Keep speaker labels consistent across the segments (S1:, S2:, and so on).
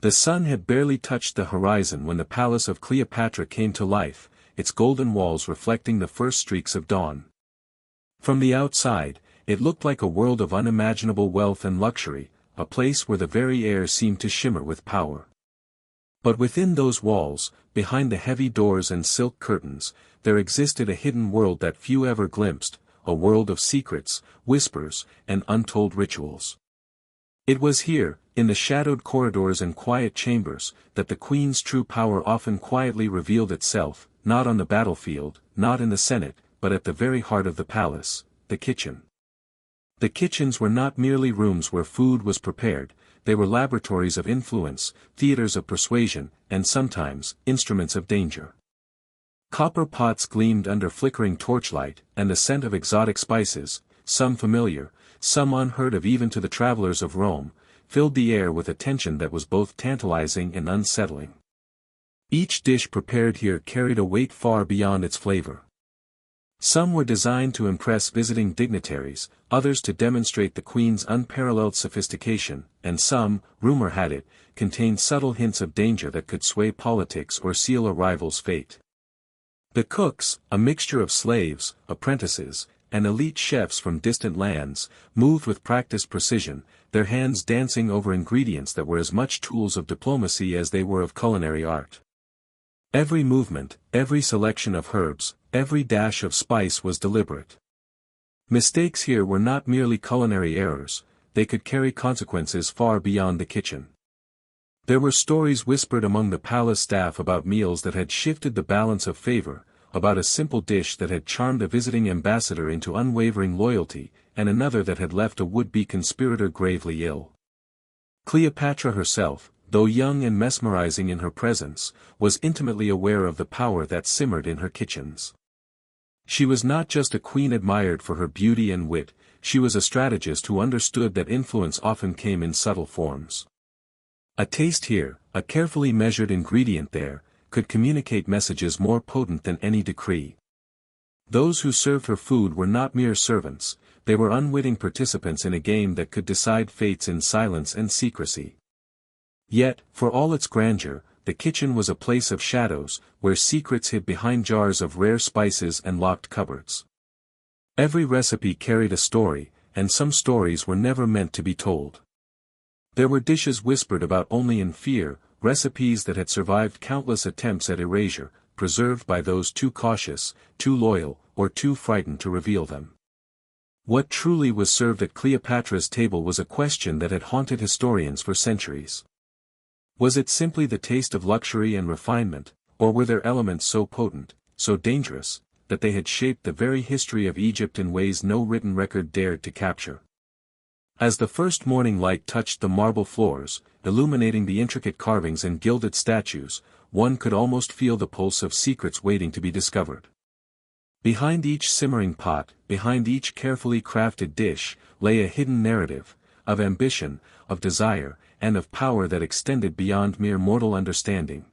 S1: The sun had barely touched the horizon when the palace of Cleopatra came to life, its golden walls reflecting the first streaks of dawn. From the outside, it looked like a world of unimaginable wealth and luxury, a place where the very air seemed to shimmer with power. But within those walls, behind the heavy doors and silk curtains, there existed a hidden world that few ever glimpsed, a world of secrets, whispers, and untold rituals. It was here, in the shadowed corridors and quiet chambers, that the queen's true power often quietly revealed itself, not on the battlefield, not in the Senate, but at the very heart of the palace, the kitchen. The kitchens were not merely rooms where food was prepared, they were laboratories of influence, theaters of persuasion, and sometimes, instruments of danger. Copper pots gleamed under flickering torchlight, and the scent of exotic spices, some familiar, some unheard of even to the travelers of Rome, filled the air with a tension that was both tantalizing and unsettling. Each dish prepared here carried a weight far beyond its flavor. Some were designed to impress visiting dignitaries, others to demonstrate the queen's unparalleled sophistication, and some, rumor had it, contained subtle hints of danger that could sway politics or seal a rival's fate. The cooks, a mixture of slaves, apprentices, and elite chefs from distant lands, moved with practiced precision, their hands dancing over ingredients that were as much tools of diplomacy as they were of culinary art. Every movement, every selection of herbs, every dash of spice was deliberate. Mistakes here were not merely culinary errors, they could carry consequences far beyond the kitchen. There were stories whispered among the palace staff about meals that had shifted the balance of favor, about a simple dish that had charmed a visiting ambassador into unwavering loyalty, and another that had left a would-be conspirator gravely ill. Cleopatra herself, though young and mesmerizing in her presence, was intimately aware of the power that simmered in her kitchens. She was not just a queen admired for her beauty and wit, she was a strategist who understood that influence often came in subtle forms. A taste here, a carefully measured ingredient there, could communicate messages more potent than any decree. Those who served her food were not mere servants, they were unwitting participants in a game that could decide fates in silence and secrecy. Yet, for all its grandeur, the kitchen was a place of shadows, where secrets hid behind jars of rare spices and locked cupboards. Every recipe carried a story, and some stories were never meant to be told. There were dishes whispered about only in fear, recipes that had survived countless attempts at erasure, preserved by those too cautious, too loyal, or too frightened to reveal them. What truly was served at Cleopatra's table was a question that had haunted historians for centuries. Was it simply the taste of luxury and refinement, or were there elements so potent, so dangerous, that they had shaped the very history of Egypt in ways no written record dared to capture? As the first morning light touched the marble floors, illuminating the intricate carvings and gilded statues, one could almost feel the pulse of secrets waiting to be discovered. Behind each simmering pot, behind each carefully crafted dish, lay a hidden narrative, of ambition, of desire, and of power that extended beyond mere mortal understanding.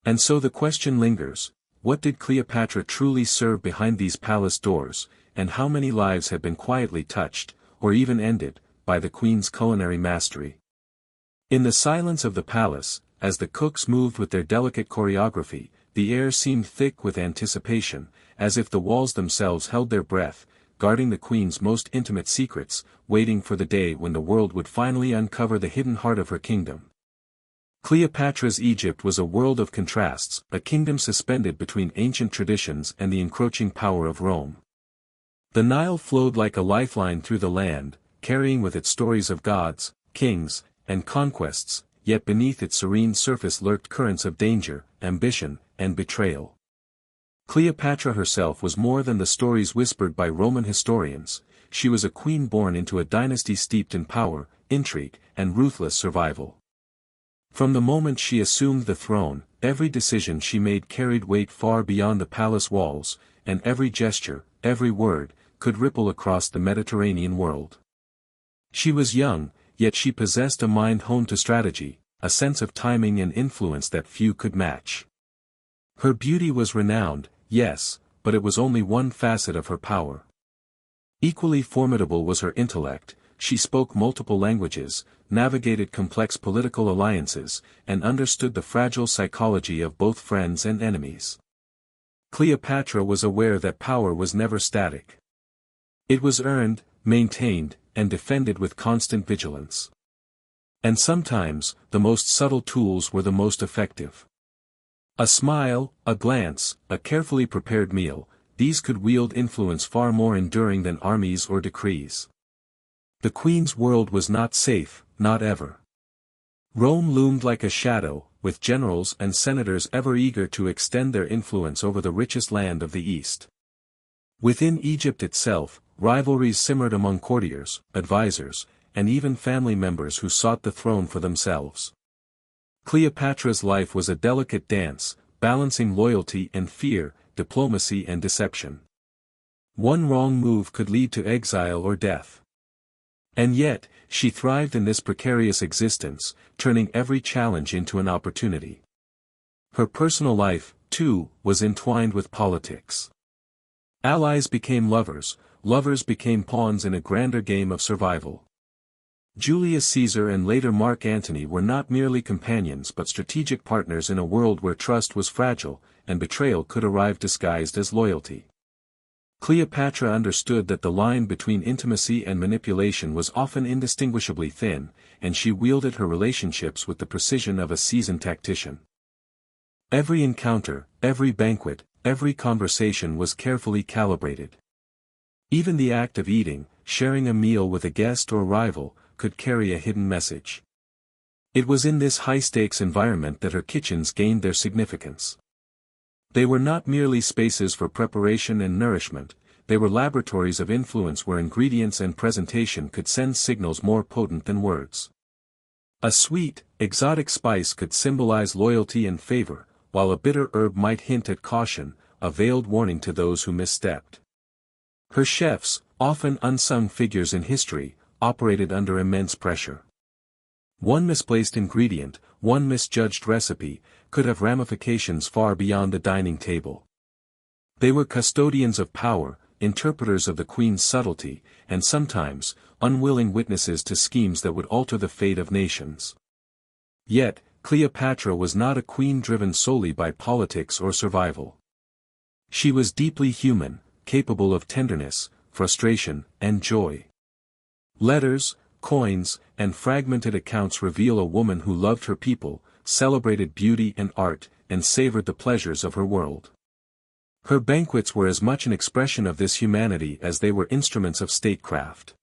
S1: And so the question lingers, what did Cleopatra truly serve behind these palace doors, and how many lives have been quietly touched, or even ended, by the queen's culinary mastery? In the silence of the palace, as the cooks moved with their delicate choreography, the air seemed thick with anticipation, as if the walls themselves held their breath, guarding the queen's most intimate secrets, waiting for the day when the world would finally uncover the hidden heart of her kingdom. Cleopatra's Egypt was a world of contrasts, a kingdom suspended between ancient traditions and the encroaching power of Rome. The Nile flowed like a lifeline through the land, carrying with it stories of gods, kings, and conquests, yet beneath its serene surface lurked currents of danger, ambition, and betrayal. Cleopatra herself was more than the stories whispered by Roman historians, she was a queen born into a dynasty steeped in power, intrigue, and ruthless survival. From the moment she assumed the throne, every decision she made carried weight far beyond the palace walls, and every gesture, every word, could ripple across the Mediterranean world. She was young, yet she possessed a mind honed to strategy, a sense of timing and influence that few could match. Her beauty was renowned, yes, but it was only one facet of her power. Equally formidable was her intellect, she spoke multiple languages, navigated complex political alliances, and understood the fragile psychology of both friends and enemies. Cleopatra was aware that power was never static. It was earned, maintained, and defended with constant vigilance. And sometimes, the most subtle tools were the most effective. A smile, a glance, a carefully prepared meal, these could wield influence far more enduring than armies or decrees. The queen's world was not safe, not ever. Rome loomed like a shadow, with generals and senators ever eager to extend their influence over the richest land of the East. Within Egypt itself, rivalries simmered among courtiers, advisors, and even family members who sought the throne for themselves. Cleopatra's life was a delicate dance, balancing loyalty and fear, diplomacy and deception. One wrong move could lead to exile or death. And yet, she thrived in this precarious existence, turning every challenge into an opportunity. Her personal life, too, was entwined with politics. Allies became lovers, lovers became pawns in a grander game of survival. Julius Caesar and later Mark Antony were not merely companions but strategic partners in a world where trust was fragile, and betrayal could arrive disguised as loyalty. Cleopatra understood that the line between intimacy and manipulation was often indistinguishably thin, and she wielded her relationships with the precision of a seasoned tactician. Every encounter, every banquet, every conversation was carefully calibrated. Even the act of eating, sharing a meal with a guest or rival, could carry a hidden message. It was in this high-stakes environment that her kitchens gained their significance. They were not merely spaces for preparation and nourishment, they were laboratories of influence where ingredients and presentation could send signals more potent than words. A sweet, exotic spice could symbolize loyalty and favor, while a bitter herb might hint at caution, a veiled warning to those who misstepped. Her chefs, often unsung figures in history, operated under immense pressure. One misplaced ingredient, one misjudged recipe, could have ramifications far beyond the dining table. They were custodians of power, interpreters of the queen's subtlety, and sometimes, unwilling witnesses to schemes that would alter the fate of nations. Yet, Cleopatra was not a queen driven solely by politics or survival. She was deeply human, capable of tenderness, frustration, and joy. Letters, coins, and fragmented accounts reveal a woman who loved her people, celebrated beauty and art, and savored the pleasures of her world. Her banquets were as much an expression of this humanity as they were instruments of statecraft.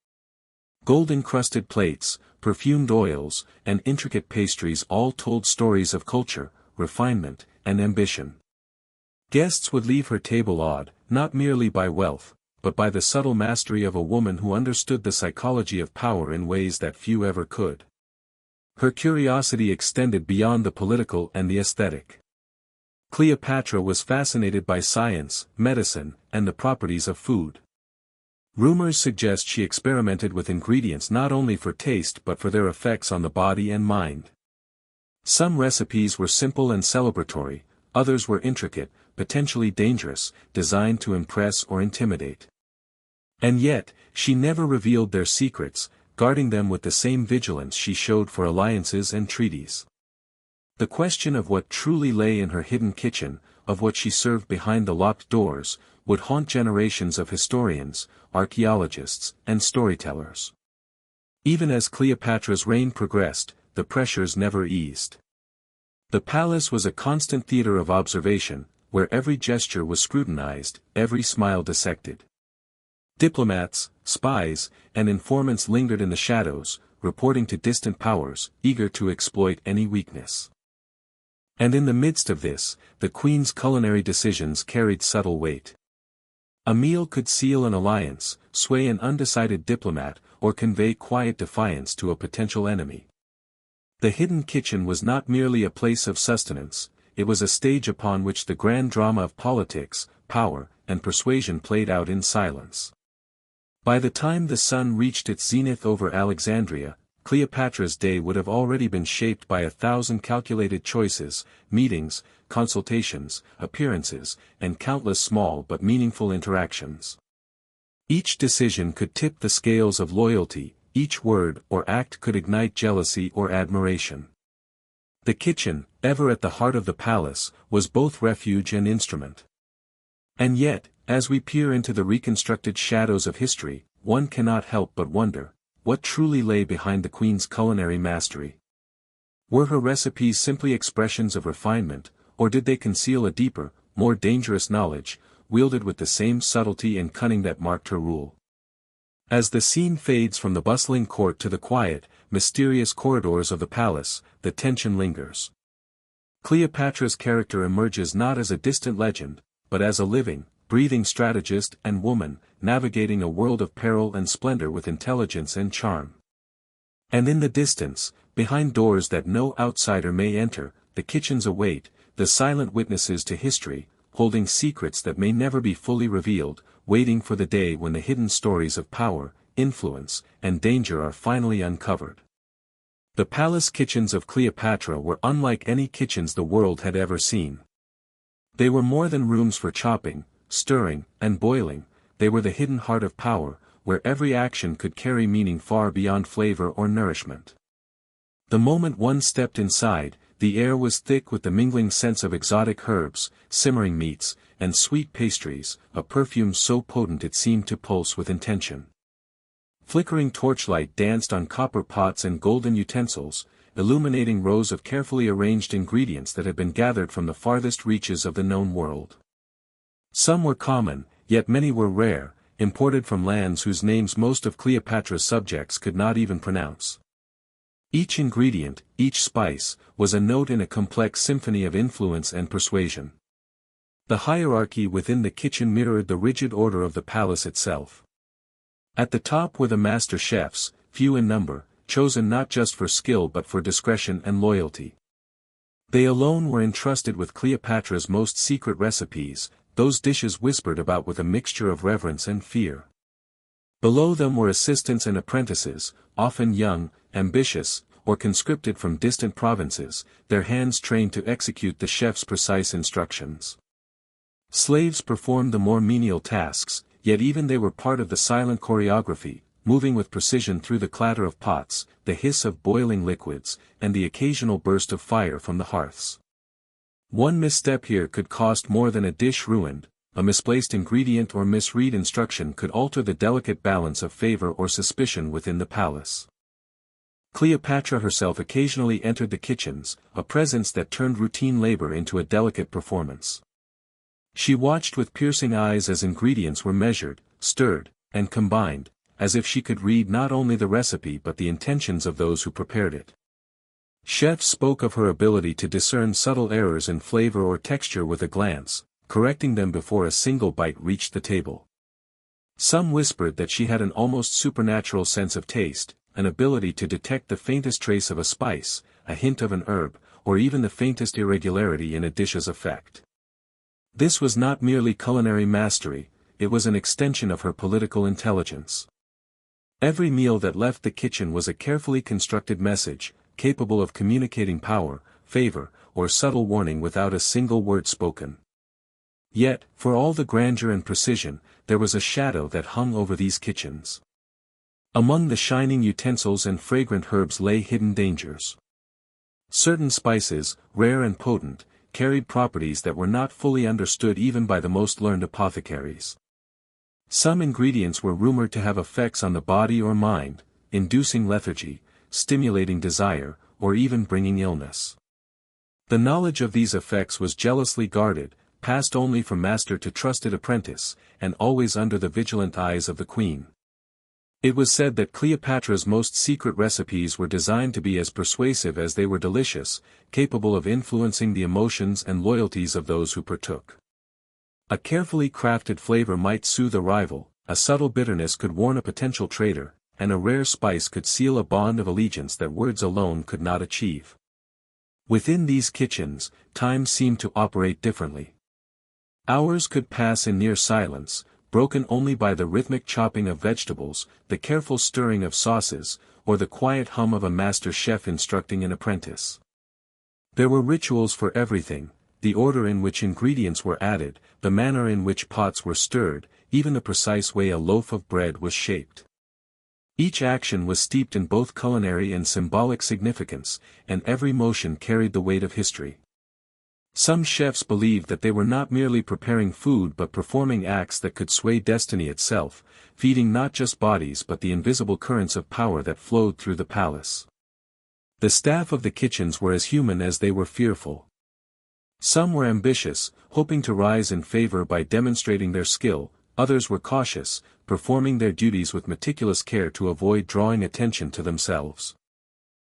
S1: Gold-encrusted plates, perfumed oils, and intricate pastries all told stories of culture, refinement, and ambition. Guests would leave her table awed, not merely by wealth, but by the subtle mastery of a woman who understood the psychology of power in ways that few ever could. Her curiosity extended beyond the political and the aesthetic. Cleopatra was fascinated by science, medicine, and the properties of food. Rumors suggest she experimented with ingredients not only for taste but for their effects on the body and mind. Some recipes were simple and celebratory, others were intricate, potentially dangerous, designed to impress or intimidate. And yet, she never revealed their secrets, guarding them with the same vigilance she showed for alliances and treaties. The question of what truly lay in her hidden kitchen, of what she served behind the locked doors, would haunt generations of historians, archaeologists, and storytellers. Even as Cleopatra's reign progressed, the pressures never eased. The palace was a constant theater of observation, where every gesture was scrutinized, every smile dissected. Diplomats, spies, and informants lingered in the shadows, reporting to distant powers, eager to exploit any weakness. And in the midst of this, the queen's culinary decisions carried subtle weight. A meal could seal an alliance, sway an undecided diplomat, or convey quiet defiance to a potential enemy. The hidden kitchen was not merely a place of sustenance, it was a stage upon which the grand drama of politics, power, and persuasion played out in silence. By the time the sun reached its zenith over Alexandria, Cleopatra's day would have already been shaped by 1,000 calculated choices, meetings, consultations, appearances, and countless small but meaningful interactions. Each decision could tip the scales of loyalty, each word or act could ignite jealousy or admiration. The kitchen, ever at the heart of the palace, was both refuge and instrument. And yet, as we peer into the reconstructed shadows of history, one cannot help but wonder, what truly lay behind the queen's culinary mastery? Were her recipes simply expressions of refinement, or did they conceal a deeper, more dangerous knowledge, wielded with the same subtlety and cunning that marked her rule? As the scene fades from the bustling court to the quiet, mysterious corridors of the palace, the tension lingers. Cleopatra's character emerges not as a distant legend, but as a living, breathing strategist and woman, navigating a world of peril and splendor with intelligence and charm. And in the distance, behind doors that no outsider may enter, the kitchens await, the silent witnesses to history, holding secrets that may never be fully revealed, waiting for the day when the hidden stories of power, influence, and danger are finally uncovered. The palace kitchens of Cleopatra were unlike any kitchens the world had ever seen. They were more than rooms for chopping, stirring, and boiling, they were the hidden heart of power, where every action could carry meaning far beyond flavor or nourishment. The moment one stepped inside, the air was thick with the mingling scents of exotic herbs, simmering meats, and sweet pastries, a perfume so potent it seemed to pulse with intention. Flickering torchlight danced on copper pots and golden utensils, illuminating rows of carefully arranged ingredients that had been gathered from the farthest reaches of the known world. Some were common, yet many were rare, imported from lands whose names most of Cleopatra's subjects could not even pronounce. Each ingredient, each spice, was a note in a complex symphony of influence and persuasion. The hierarchy within the kitchen mirrored the rigid order of the palace itself. At the top were the master chefs, few in number, chosen not just for skill but for discretion and loyalty. They alone were entrusted with Cleopatra's most secret recipes, those dishes whispered about with a mixture of reverence and fear. Below them were assistants and apprentices, often young, ambitious, or conscripted from distant provinces, their hands trained to execute the chef's precise instructions. Slaves performed the more menial tasks, yet even they were part of the silent choreography, moving with precision through the clatter of pots, the hiss of boiling liquids, and the occasional burst of fire from the hearths. One misstep here could cost more than a dish ruined, a misplaced ingredient or misread instruction could alter the delicate balance of favor or suspicion within the palace. Cleopatra herself occasionally entered the kitchens, a presence that turned routine labor into a delicate performance. She watched with piercing eyes as ingredients were measured, stirred, and combined, as if she could read not only the recipe but the intentions of those who prepared it. Chefs spoke of her ability to discern subtle errors in flavor or texture with a glance, correcting them before a single bite reached the table. Some whispered that she had an almost supernatural sense of taste, an ability to detect the faintest trace of a spice, a hint of an herb, or even the faintest irregularity in a dish's effect. This was not merely culinary mastery, it was an extension of her political intelligence. Every meal that left the kitchen was a carefully constructed message, capable of communicating power, favor, or subtle warning without a single word spoken. Yet, for all the grandeur and precision, there was a shadow that hung over these kitchens. Among the shining utensils and fragrant herbs lay hidden dangers. Certain spices, rare and potent, carried properties that were not fully understood even by the most learned apothecaries. Some ingredients were rumored to have effects on the body or mind, inducing lethargy, stimulating desire, or even bringing illness. The knowledge of these effects was jealously guarded, passed only from master to trusted apprentice, and always under the vigilant eyes of the queen. It was said that Cleopatra's most secret recipes were designed to be as persuasive as they were delicious, capable of influencing the emotions and loyalties of those who partook. A carefully crafted flavor might soothe a rival, a subtle bitterness could warn a potential traitor, and a rare spice could seal a bond of allegiance that words alone could not achieve. Within these kitchens, time seemed to operate differently. Hours could pass in near silence, broken only by the rhythmic chopping of vegetables, the careful stirring of sauces, or the quiet hum of a master chef instructing an apprentice. There were rituals for everything, the order in which ingredients were added, the manner in which pots were stirred, even the precise way a loaf of bread was shaped. Each action was steeped in both culinary and symbolic significance, and every motion carried the weight of history. Some chefs believed that they were not merely preparing food but performing acts that could sway destiny itself, feeding not just bodies but the invisible currents of power that flowed through the palace. The staff of the kitchens were as human as they were fearful. Some were ambitious, hoping to rise in favor by demonstrating their skill. Others were cautious, performing their duties with meticulous care to avoid drawing attention to themselves.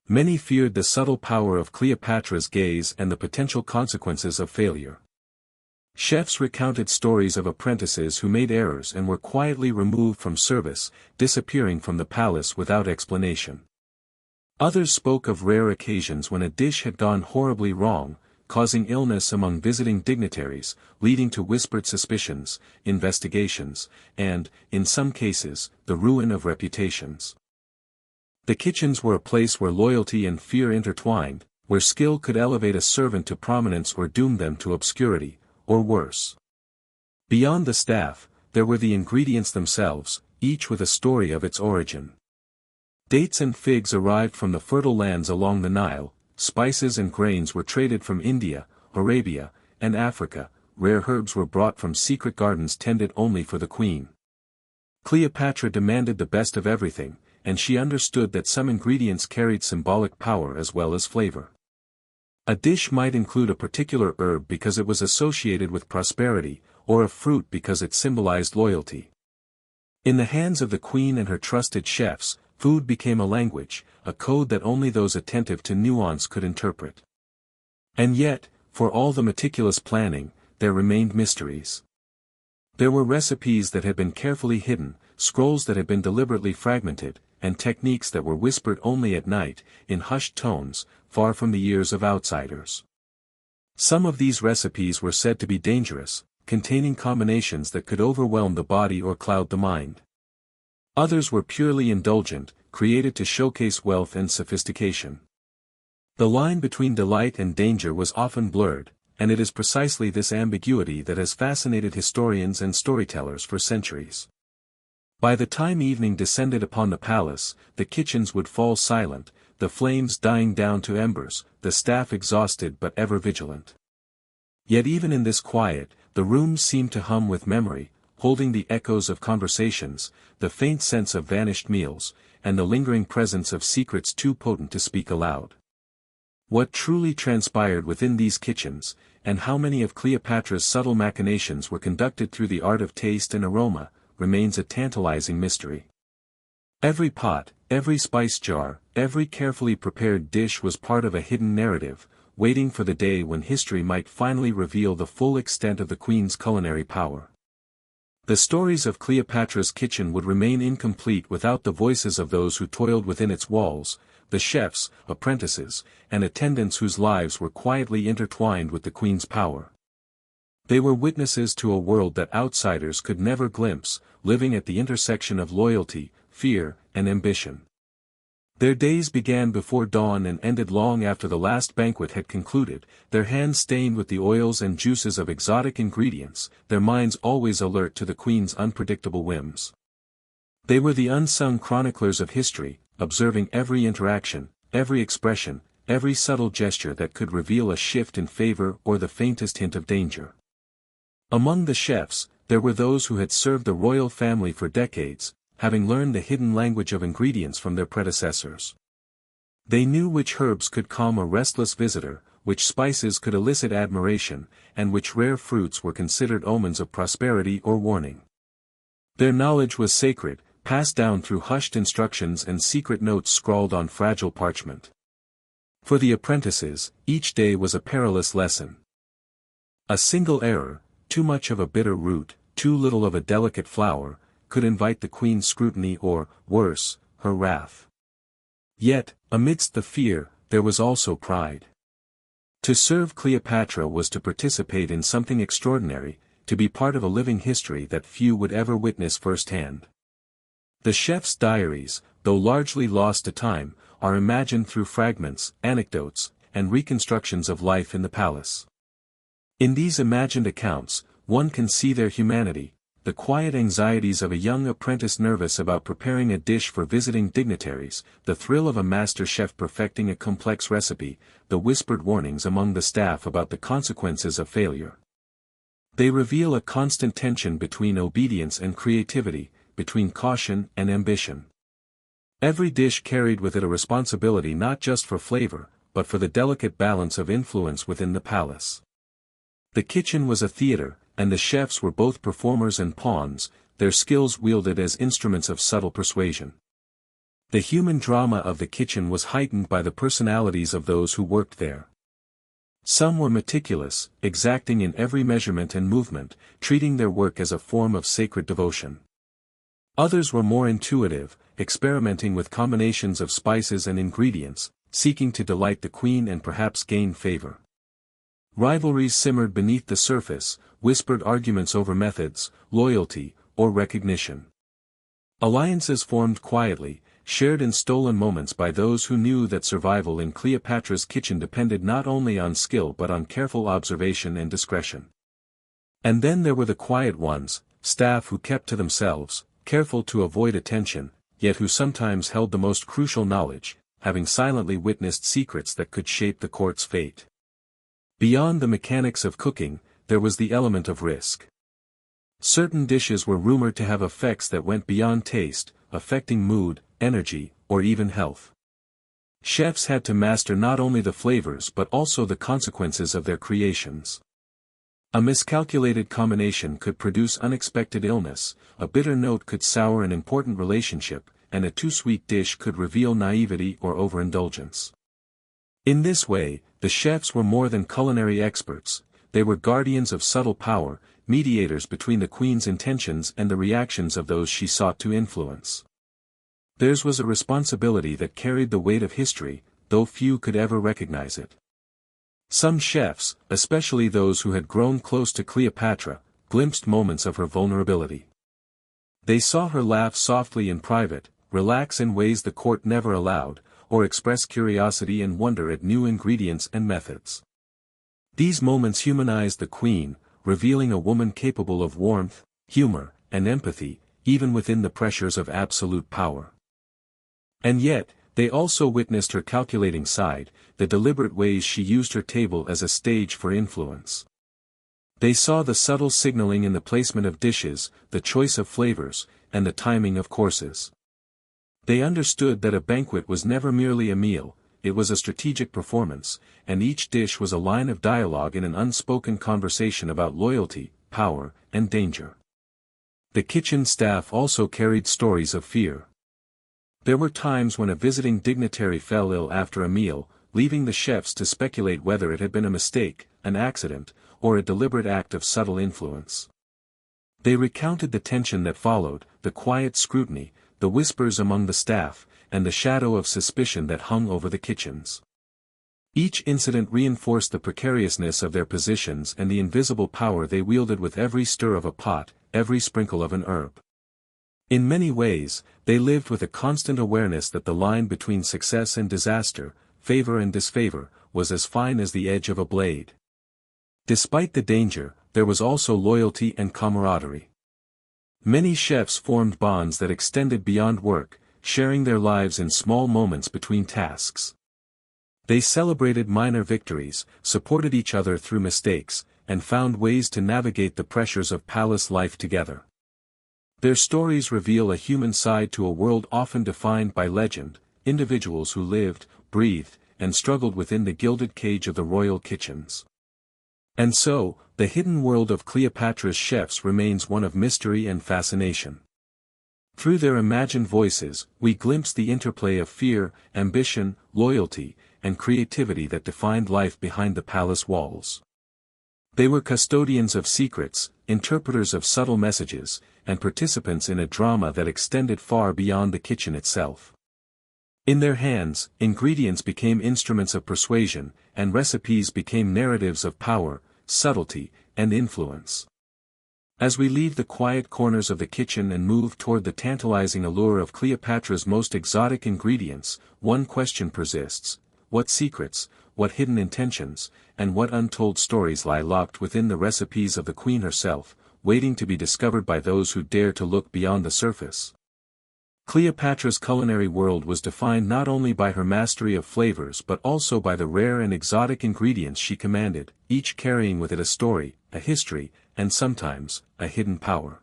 S1: Many feared the subtle power of Cleopatra's gaze and the potential consequences of failure. Chefs recounted stories of apprentices who made errors and were quietly removed from service, disappearing from the palace without explanation. Others spoke of rare occasions when a dish had gone horribly wrong, causing illness among visiting dignitaries, leading to whispered suspicions, investigations, and, in some cases, the ruin of reputations. The kitchens were a place where loyalty and fear intertwined, where skill could elevate a servant to prominence or doom them to obscurity, or worse. Beyond the staff, there were the ingredients themselves, each with a story of its origin. Dates and figs arrived from the fertile lands along the Nile. Spices and grains were traded from India, Arabia, and Africa. Rare herbs were brought from secret gardens tended only for the queen. Cleopatra demanded the best of everything, and she understood that some ingredients carried symbolic power as well as flavor. A dish might include a particular herb because it was associated with prosperity, or a fruit because it symbolized loyalty. In the hands of the queen and her trusted chefs, food became a language, a code that only those attentive to nuance could interpret. And yet, for all the meticulous planning, there remained mysteries. There were recipes that had been carefully hidden, scrolls that had been deliberately fragmented, and techniques that were whispered only at night, in hushed tones, far from the ears of outsiders. Some of these recipes were said to be dangerous, containing combinations that could overwhelm the body or cloud the mind. Others were purely indulgent, created to showcase wealth and sophistication. The line between delight and danger was often blurred, and it is precisely this ambiguity that has fascinated historians and storytellers for centuries. By the time evening descended upon the palace, the kitchens would fall silent, the flames dying down to embers, the staff exhausted but ever vigilant. Yet even in this quiet, the rooms seemed to hum with memory, holding the echoes of conversations, the faint sense of vanished meals, and the lingering presence of secrets too potent to speak aloud. What truly transpired within these kitchens, and how many of Cleopatra's subtle machinations were conducted through the art of taste and aroma, remains a tantalizing mystery. Every pot, every spice jar, every carefully prepared dish was part of a hidden narrative, waiting for the day when history might finally reveal the full extent of the queen's culinary power. The stories of Cleopatra's kitchen would remain incomplete without the voices of those who toiled within its walls, the chefs, apprentices, and attendants whose lives were quietly intertwined with the queen's power. They were witnesses to a world that outsiders could never glimpse, living at the intersection of loyalty, fear, and ambition. Their days began before dawn and ended long after the last banquet had concluded, their hands stained with the oils and juices of exotic ingredients, their minds always alert to the queen's unpredictable whims. They were the unsung chroniclers of history, observing every interaction, every expression, every subtle gesture that could reveal a shift in favor or the faintest hint of danger. Among the chefs, there were those who had served the royal family for decades, having learned the hidden language of ingredients from their predecessors. They knew which herbs could calm a restless visitor, which spices could elicit admiration, and which rare fruits were considered omens of prosperity or warning. Their knowledge was sacred, passed down through hushed instructions and secret notes scrawled on fragile parchment. For the apprentices, each day was a perilous lesson. A single error, too much of a bitter root, too little of a delicate flower, could invite the queen's scrutiny or, worse, her wrath. Yet, amidst the fear, there was also pride. To serve Cleopatra was to participate in something extraordinary, to be part of a living history that few would ever witness firsthand. The chef's diaries, though largely lost to time, are imagined through fragments, anecdotes, and reconstructions of life in the palace. In these imagined accounts, one can see their humanity, the quiet anxieties of a young apprentice nervous about preparing a dish for visiting dignitaries, the thrill of a master chef perfecting a complex recipe, the whispered warnings among the staff about the consequences of failure. They reveal a constant tension between obedience and creativity, between caution and ambition. Every dish carried with it a responsibility not just for flavor, but for the delicate balance of influence within the palace. The kitchen was a theater, and the chefs were both performers and pawns, their skills wielded as instruments of subtle persuasion. The human drama of the kitchen was heightened by the personalities of those who worked there. Some were meticulous, exacting in every measurement and movement, treating their work as a form of sacred devotion. Others were more intuitive, experimenting with combinations of spices and ingredients, seeking to delight the queen and perhaps gain favor. Rivalries simmered beneath the surface, whispered arguments over methods, loyalty, or recognition. Alliances formed quietly, shared in stolen moments by those who knew that survival in Cleopatra's kitchen depended not only on skill but on careful observation and discretion. And then there were the quiet ones, staff who kept to themselves, careful to avoid attention, yet who sometimes held the most crucial knowledge, having silently witnessed secrets that could shape the court's fate. Beyond the mechanics of cooking, there was the element of risk. Certain dishes were rumored to have effects that went beyond taste, affecting mood, energy, or even health. Chefs had to master not only the flavors but also the consequences of their creations. A miscalculated combination could produce unexpected illness, a bitter note could sour an important relationship, and a too sweet dish could reveal naivety or overindulgence. In this way, the chefs were more than culinary experts, they were guardians of subtle power, mediators between the queen's intentions and the reactions of those she sought to influence. Theirs was a responsibility that carried the weight of history, though few could ever recognize it. Some chefs, especially those who had grown close to Cleopatra, glimpsed moments of her vulnerability. They saw her laugh softly in private, relax in ways the court never allowed, or express curiosity and wonder at new ingredients and methods. These moments humanized the queen, revealing a woman capable of warmth, humor, and empathy, even within the pressures of absolute power. And yet, they also witnessed her calculating side, the deliberate ways she used her table as a stage for influence. They saw the subtle signaling in the placement of dishes, the choice of flavors, and the timing of courses. They understood that a banquet was never merely a meal, it was a strategic performance, and each dish was a line of dialogue in an unspoken conversation about loyalty, power, and danger. The kitchen staff also carried stories of fear. There were times when a visiting dignitary fell ill after a meal, leaving the chefs to speculate whether it had been a mistake, an accident, or a deliberate act of subtle influence. They recounted the tension that followed, the quiet scrutiny, the whispers among the staff, and the shadow of suspicion that hung over the kitchens. Each incident reinforced the precariousness of their positions and the invisible power they wielded with every stir of a pot, every sprinkle of an herb. In many ways, they lived with a constant awareness that the line between success and disaster, favor and disfavor, was as fine as the edge of a blade. Despite the danger, there was also loyalty and camaraderie. Many chefs formed bonds that extended beyond work, sharing their lives in small moments between tasks. They celebrated minor victories, supported each other through mistakes, and found ways to navigate the pressures of palace life together. Their stories reveal a human side to a world often defined by legend, individuals who lived, breathed, and struggled within the gilded cage of the royal kitchens. And so, the hidden world of Cleopatra's chefs remains one of mystery and fascination. Through their imagined voices, we glimpse the interplay of fear, ambition, loyalty, and creativity that defined life behind the palace walls. They were custodians of secrets, interpreters of subtle messages, and participants in a drama that extended far beyond the kitchen itself. In their hands, ingredients became instruments of persuasion, and recipes became narratives of power, subtlety, and influence. As we leave the quiet corners of the kitchen and move toward the tantalizing allure of Cleopatra's most exotic ingredients, one question persists: what secrets, what hidden intentions, and what untold stories lie locked within the recipes of the queen herself, waiting to be discovered by those who dare to look beyond the surface. Cleopatra's culinary world was defined not only by her mastery of flavors but also by the rare and exotic ingredients she commanded, each carrying with it a story, a history, and sometimes, a hidden power.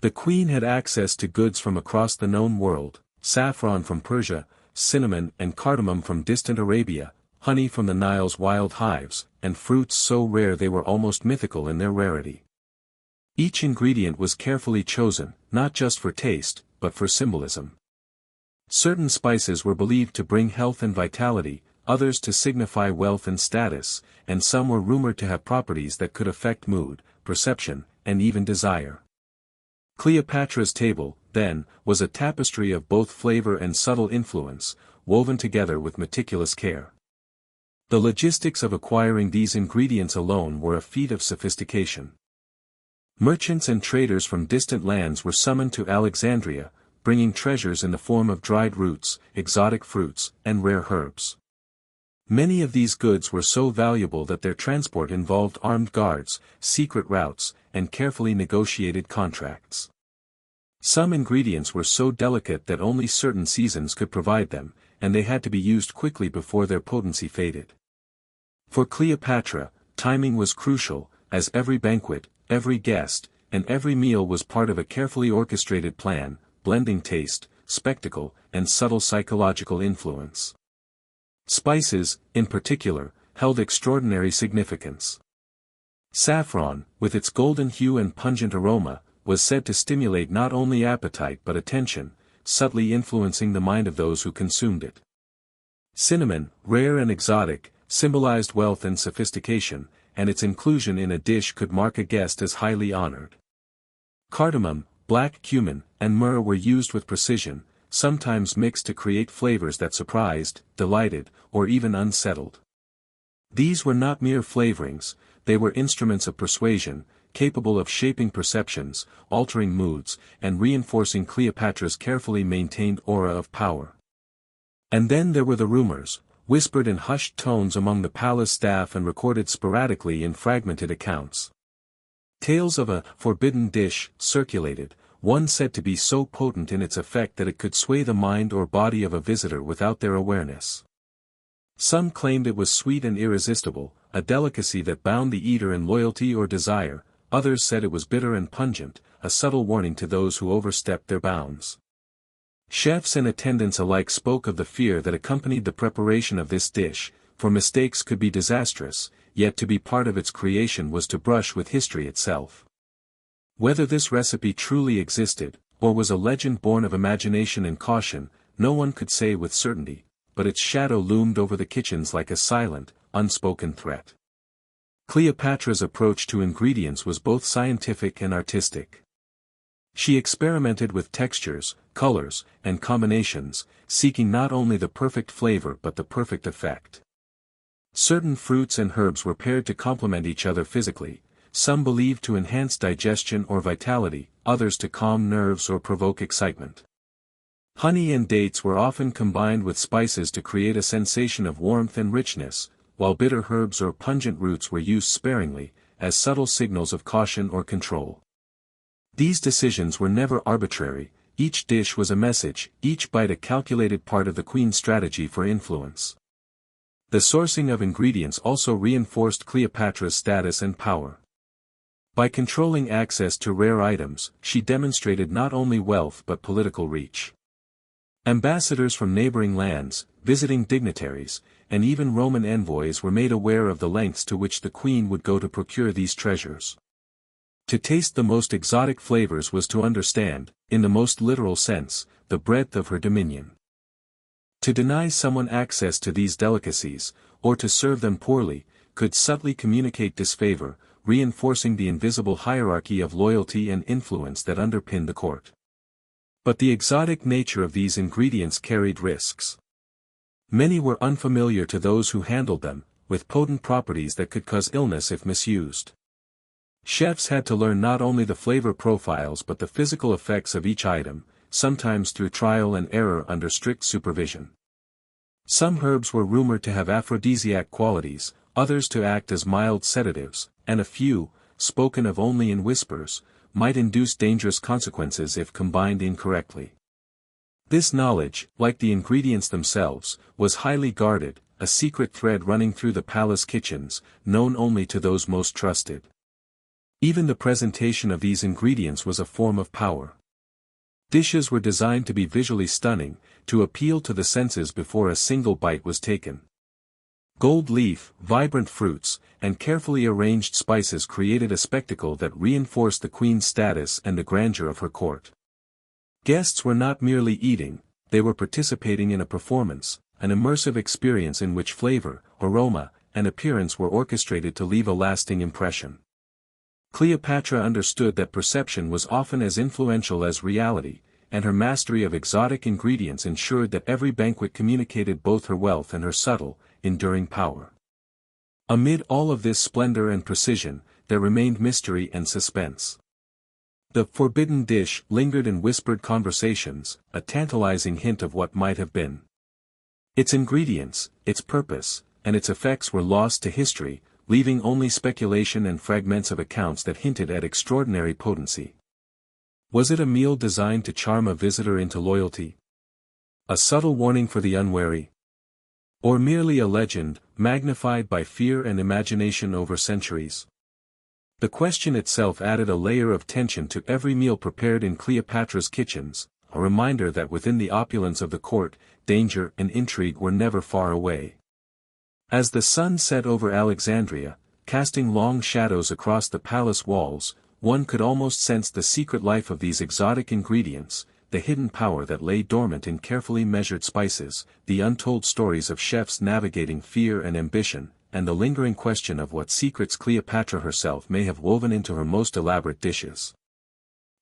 S1: The queen had access to goods from across the known world, saffron from Persia, cinnamon and cardamom from distant Arabia, honey from the Nile's wild hives, and fruits so rare they were almost mythical in their rarity. Each ingredient was carefully chosen, not just for taste, but for symbolism. Certain spices were believed to bring health and vitality, others to signify wealth and status, and some were rumored to have properties that could affect mood, perception, and even desire. Cleopatra's table, then, was a tapestry of both flavor and subtle influence, woven together with meticulous care. The logistics of acquiring these ingredients alone were a feat of sophistication. Merchants and traders from distant lands were summoned to Alexandria, bringing treasures in the form of dried roots, exotic fruits, and rare herbs. Many of these goods were so valuable that their transport involved armed guards, secret routes, and carefully negotiated contracts. Some ingredients were so delicate that only certain seasons could provide them, and they had to be used quickly before their potency faded. For Cleopatra, timing was crucial, as every banquet, every guest, and every meal was part of a carefully orchestrated plan, blending taste, spectacle, and subtle psychological influence. Spices, in particular, held extraordinary significance. Saffron, with its golden hue and pungent aroma, was said to stimulate not only appetite but attention, subtly influencing the mind of those who consumed it. Cinnamon, rare and exotic, symbolized wealth and sophistication, and its inclusion in a dish could mark a guest as highly honored. Cardamom, black cumin, and myrrh were used with precision, sometimes mixed to create flavors that surprised, delighted, or even unsettled. These were not mere flavorings, they were instruments of persuasion, capable of shaping perceptions, altering moods, and reinforcing Cleopatra's carefully maintained aura of power. And then there were the rumors, whispered in hushed tones among the palace staff and recorded sporadically in fragmented accounts. Tales of a forbidden dish circulated, one said to be so potent in its effect that it could sway the mind or body of a visitor without their awareness. Some claimed it was sweet and irresistible, a delicacy that bound the eater in loyalty or desire, others said it was bitter and pungent, a subtle warning to those who overstepped their bounds. Chefs and attendants alike spoke of the fear that accompanied the preparation of this dish, for mistakes could be disastrous, yet to be part of its creation was to brush with history itself. Whether this recipe truly existed, or was a legend born of imagination and caution, no one could say with certainty, but its shadow loomed over the kitchens like a silent, unspoken threat. Cleopatra's approach to ingredients was both scientific and artistic. She experimented with textures, colors, and combinations, seeking not only the perfect flavor but the perfect effect. Certain fruits and herbs were paired to complement each other physically, some believed to enhance digestion or vitality, others to calm nerves or provoke excitement. Honey and dates were often combined with spices to create a sensation of warmth and richness, while bitter herbs or pungent roots were used sparingly, as subtle signals of caution or control. These decisions were never arbitrary, each dish was a message, each bite a calculated part of the queen's strategy for influence. The sourcing of ingredients also reinforced Cleopatra's status and power. By controlling access to rare items, she demonstrated not only wealth but political reach. Ambassadors from neighboring lands, visiting dignitaries, and even Roman envoys were made aware of the lengths to which the queen would go to procure these treasures. To taste the most exotic flavors was to understand, in the most literal sense, the breadth of her dominion. To deny someone access to these delicacies, or to serve them poorly, could subtly communicate disfavor, reinforcing the invisible hierarchy of loyalty and influence that underpinned the court. But the exotic nature of these ingredients carried risks. Many were unfamiliar to those who handled them, with potent properties that could cause illness if misused. Chefs had to learn not only the flavor profiles but the physical effects of each item, sometimes through trial and error under strict supervision. Some herbs were rumored to have aphrodisiac qualities, others to act as mild sedatives, and a few, spoken of only in whispers, might induce dangerous consequences if combined incorrectly. This knowledge, like the ingredients themselves, was highly guarded, a secret thread running through the palace kitchens, known only to those most trusted. Even the presentation of these ingredients was a form of power. Dishes were designed to be visually stunning, to appeal to the senses before a single bite was taken. Gold leaf, vibrant fruits, and carefully arranged spices created a spectacle that reinforced the queen's status and the grandeur of her court. Guests were not merely eating, they were participating in a performance, an immersive experience in which flavor, aroma, and appearance were orchestrated to leave a lasting impression. Cleopatra understood that perception was often as influential as reality, and her mastery of exotic ingredients ensured that every banquet communicated both her wealth and her subtle, enduring power. Amid all of this splendor and precision, there remained mystery and suspense. The forbidden dish lingered in whispered conversations, a tantalizing hint of what might have been. Its ingredients, its purpose, and its effects were lost to history, leaving only speculation and fragments of accounts that hinted at extraordinary potency. Was it a meal designed to charm a visitor into loyalty? A subtle warning for the unwary? Or merely a legend, magnified by fear and imagination over centuries? The question itself added a layer of tension to every meal prepared in Cleopatra's kitchens, a reminder that within the opulence of the court, danger and intrigue were never far away. As the sun set over Alexandria, casting long shadows across the palace walls, one could almost sense the secret life of these exotic ingredients, the hidden power that lay dormant in carefully measured spices, the untold stories of chefs navigating fear and ambition, and the lingering question of what secrets Cleopatra herself may have woven into her most elaborate dishes.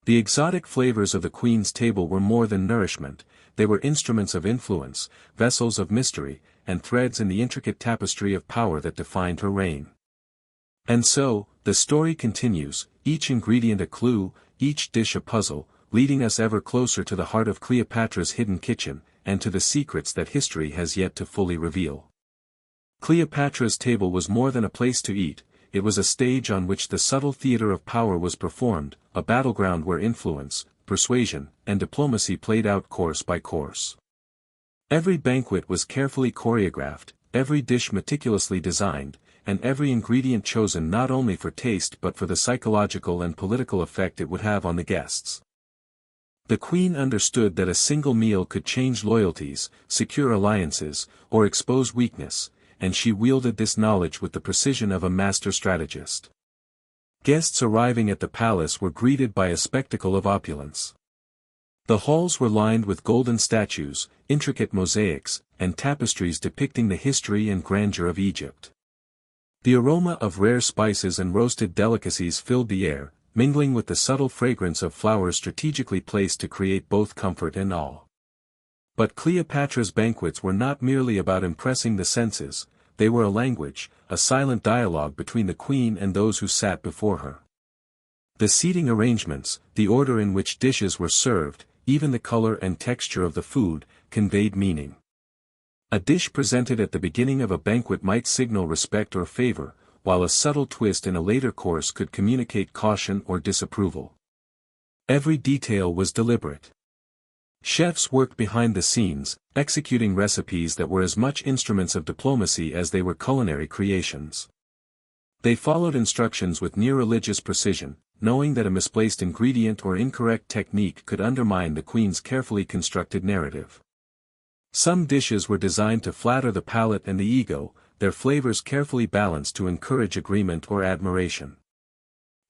S1: The exotic flavors of the queen's table were more than nourishment, they were instruments of influence, vessels of mystery, and threads in the intricate tapestry of power that defined her reign. And so, the story continues, each ingredient a clue, each dish a puzzle, leading us ever closer to the heart of Cleopatra's hidden kitchen, and to the secrets that history has yet to fully reveal. Cleopatra's table was more than a place to eat, it was a stage on which the subtle theater of power was performed, a battleground where influence, persuasion, and diplomacy played out course by course. Every banquet was carefully choreographed, every dish meticulously designed, and every ingredient chosen not only for taste but for the psychological and political effect it would have on the guests. The queen understood that a single meal could change loyalties, secure alliances, or expose weakness, and she wielded this knowledge with the precision of a master strategist. Guests arriving at the palace were greeted by a spectacle of opulence. The halls were lined with golden statues, intricate mosaics, and tapestries depicting the history and grandeur of Egypt. The aroma of rare spices and roasted delicacies filled the air, mingling with the subtle fragrance of flowers strategically placed to create both comfort and awe. But Cleopatra's banquets were not merely about impressing the senses, they were a language, a silent dialogue between the queen and those who sat before her. The seating arrangements, the order in which dishes were served, even the color and texture of the food, conveyed meaning. A dish presented at the beginning of a banquet might signal respect or favor, while a subtle twist in a later course could communicate caution or disapproval. Every detail was deliberate. Chefs worked behind the scenes, executing recipes that were as much instruments of diplomacy as they were culinary creations. They followed instructions with near-religious precision, knowing that a misplaced ingredient or incorrect technique could undermine the queen's carefully constructed narrative. Some dishes were designed to flatter the palate and the ego, their flavors carefully balanced to encourage agreement or admiration.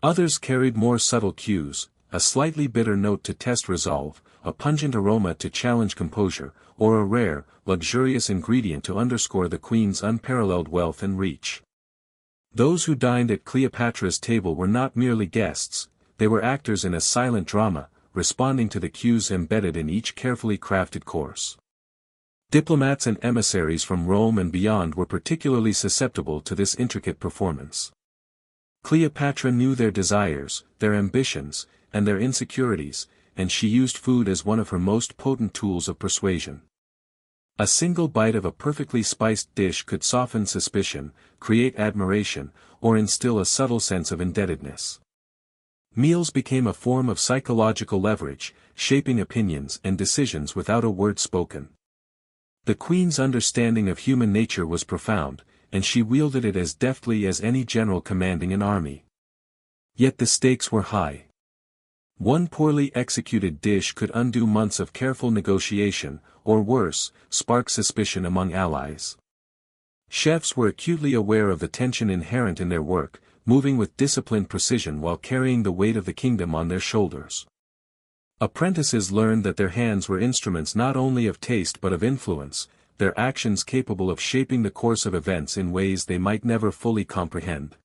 S1: Others carried more subtle cues, a slightly bitter note to test resolve, a pungent aroma to challenge composure, or a rare, luxurious ingredient to underscore the queen's unparalleled wealth and reach. Those who dined at Cleopatra's table were not merely guests, they were actors in a silent drama, responding to the cues embedded in each carefully crafted course. Diplomats and emissaries from Rome and beyond were particularly susceptible to this intricate performance. Cleopatra knew their desires, their ambitions, and their insecurities, and she used food as one of her most potent tools of persuasion. A single bite of a perfectly spiced dish could soften suspicion, create admiration, or instill a subtle sense of indebtedness. Meals became a form of psychological leverage, shaping opinions and decisions without a word spoken. The queen's understanding of human nature was profound, and she wielded it as deftly as any general commanding an army. Yet the stakes were high. One poorly executed dish could undo months of careful negotiation, or worse, spark suspicion among allies. Chefs were acutely aware of the tension inherent in their work, moving with disciplined precision while carrying the weight of the kingdom on their shoulders. Apprentices learned that their hands were instruments not only of taste but of influence, their actions capable of shaping the course of events in ways they might never fully comprehend.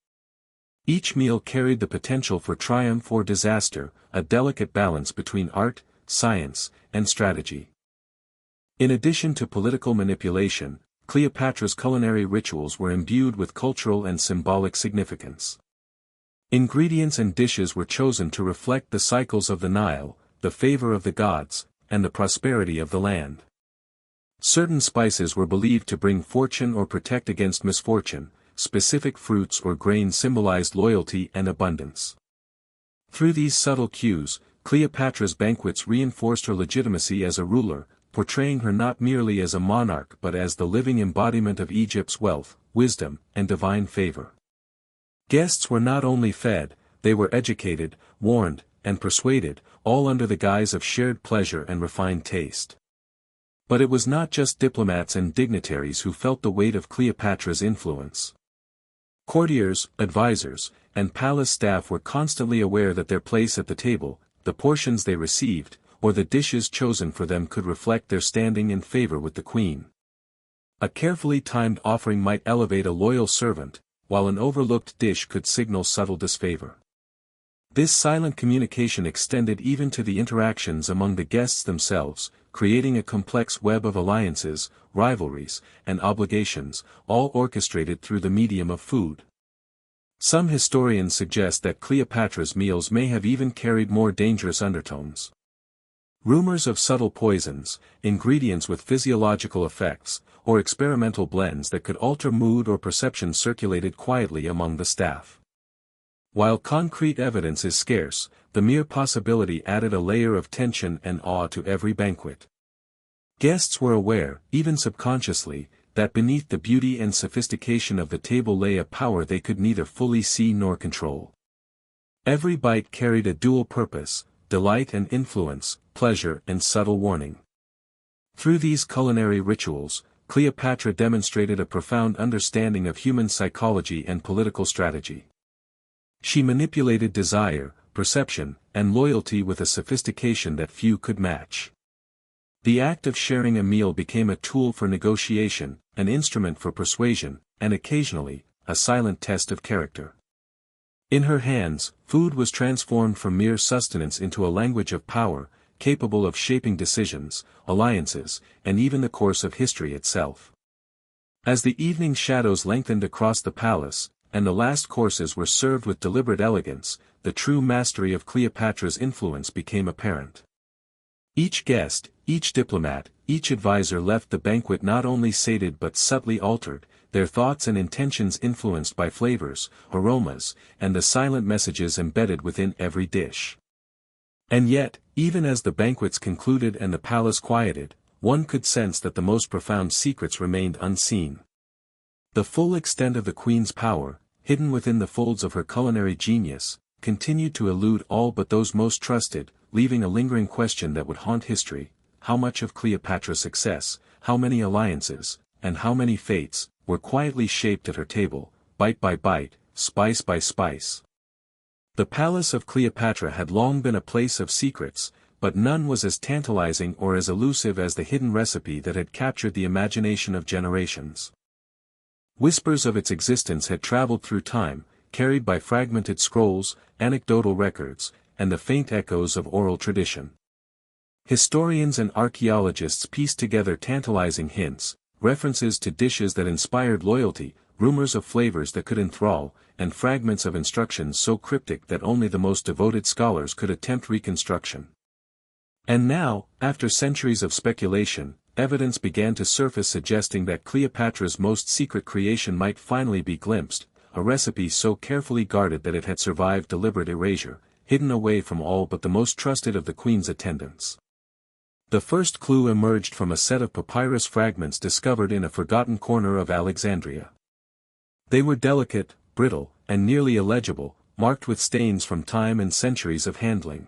S1: Each meal carried the potential for triumph or disaster, a delicate balance between art, science, and strategy. In addition to political manipulation, Cleopatra's culinary rituals were imbued with cultural and symbolic significance. Ingredients and dishes were chosen to reflect the cycles of the Nile, the favor of the gods, and the prosperity of the land. Certain spices were believed to bring fortune or protect against misfortune, specific fruits or grains symbolized loyalty and abundance. Through these subtle cues, Cleopatra's banquets reinforced her legitimacy as a ruler, portraying her not merely as a monarch but as the living embodiment of Egypt's wealth, wisdom, and divine favor. Guests were not only fed, they were educated, warned, and persuaded, all under the guise of shared pleasure and refined taste. But it was not just diplomats and dignitaries who felt the weight of Cleopatra's influence. Courtiers, advisors, and palace staff were constantly aware that their place at the table, the portions they received, or the dishes chosen for them could reflect their standing in favor with the queen. A carefully timed offering might elevate a loyal servant, while an overlooked dish could signal subtle disfavor. This silent communication extended even to the interactions among the guests themselves, creating a complex web of alliances, rivalries, and obligations, all orchestrated through the medium of food. Some historians suggest that Cleopatra's meals may have even carried more dangerous undertones. Rumors of subtle poisons, ingredients with physiological effects, or experimental blends that could alter mood or perception circulated quietly among the staff. While concrete evidence is scarce, the mere possibility added a layer of tension and awe to every banquet. Guests were aware, even subconsciously, that beneath the beauty and sophistication of the table lay a power they could neither fully see nor control. Every bite carried a dual purpose, delight and influence, pleasure and subtle warning. Through these culinary rituals, Cleopatra demonstrated a profound understanding of human psychology and political strategy. She manipulated desire, perception, and loyalty with a sophistication that few could match. The act of sharing a meal became a tool for negotiation, an instrument for persuasion, and occasionally, a silent test of character. In her hands, food was transformed from mere sustenance into a language of power, capable of shaping decisions, alliances, and even the course of history itself. As the evening shadows lengthened across the palace, and the last courses were served with deliberate elegance, the true mastery of Cleopatra's influence became apparent. Each guest, each diplomat, each advisor left the banquet not only sated but subtly altered, their thoughts and intentions influenced by flavors, aromas, and the silent messages embedded within every dish. And yet, even as the banquets concluded and the palace quieted, one could sense that the most profound secrets remained unseen. The full extent of the queen's power, hidden within the folds of her culinary genius, continued to elude all but those most trusted, leaving a lingering question that would haunt history: how much of Cleopatra's success, how many alliances, and how many fates, were quietly shaped at her table, bite by bite, spice by spice. The palace of Cleopatra had long been a place of secrets, but none was as tantalizing or as elusive as the hidden recipe that had captured the imagination of generations. Whispers of its existence had traveled through time, carried by fragmented scrolls, anecdotal records, and the faint echoes of oral tradition. Historians and archaeologists pieced together tantalizing hints, references to dishes that inspired loyalty, rumors of flavors that could enthrall, and fragments of instructions so cryptic that only the most devoted scholars could attempt reconstruction. And now, after centuries of speculation, evidence began to surface suggesting that Cleopatra's most secret creation might finally be glimpsed, a recipe so carefully guarded that it had survived deliberate erasure, hidden away from all but the most trusted of the queen's attendants. The first clue emerged from a set of papyrus fragments discovered in a forgotten corner of Alexandria. They were delicate, brittle, and nearly illegible, marked with stains from time and centuries of handling.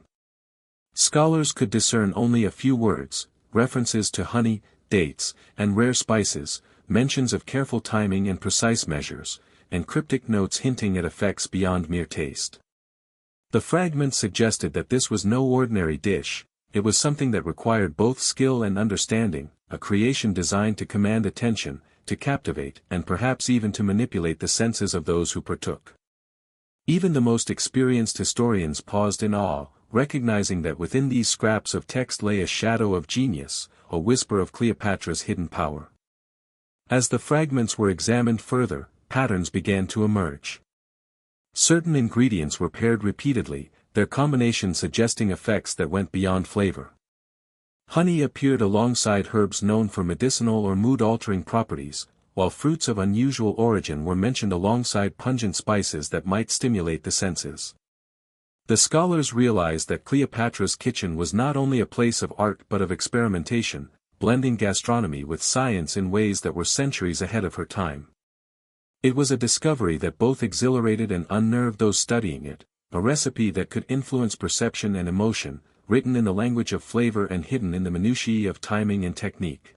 S1: Scholars could discern only a few words, references to honey, dates, and rare spices, mentions of careful timing and precise measures, and cryptic notes hinting at effects beyond mere taste. The fragments suggested that this was no ordinary dish, it was something that required both skill and understanding, a creation designed to command attention, to captivate, and perhaps even to manipulate the senses of those who partook. Even the most experienced historians paused in awe, recognizing that within these scraps of text lay a shadow of genius, a whisper of Cleopatra's hidden power. As the fragments were examined further, patterns began to emerge. Certain ingredients were paired repeatedly, their combination suggesting effects that went beyond flavor. Honey appeared alongside herbs known for medicinal or mood-altering properties, while fruits of unusual origin were mentioned alongside pungent spices that might stimulate the senses. The scholars realized that Cleopatra's kitchen was not only a place of art but of experimentation, blending gastronomy with science in ways that were centuries ahead of her time. It was a discovery that both exhilarated and unnerved those studying it, a recipe that could influence perception and emotion, written in the language of flavor and hidden in the minutiae of timing and technique.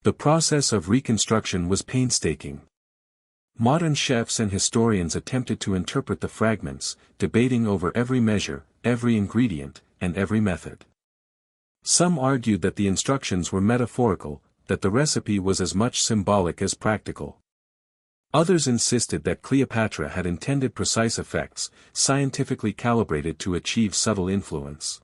S1: The process of reconstruction was painstaking. Modern chefs and historians attempted to interpret the fragments, debating over every measure, every ingredient, and every method. Some argued that the instructions were metaphorical, that the recipe was as much symbolic as practical. Others insisted that Cleopatra had intended precise effects, scientifically calibrated to achieve subtle influence.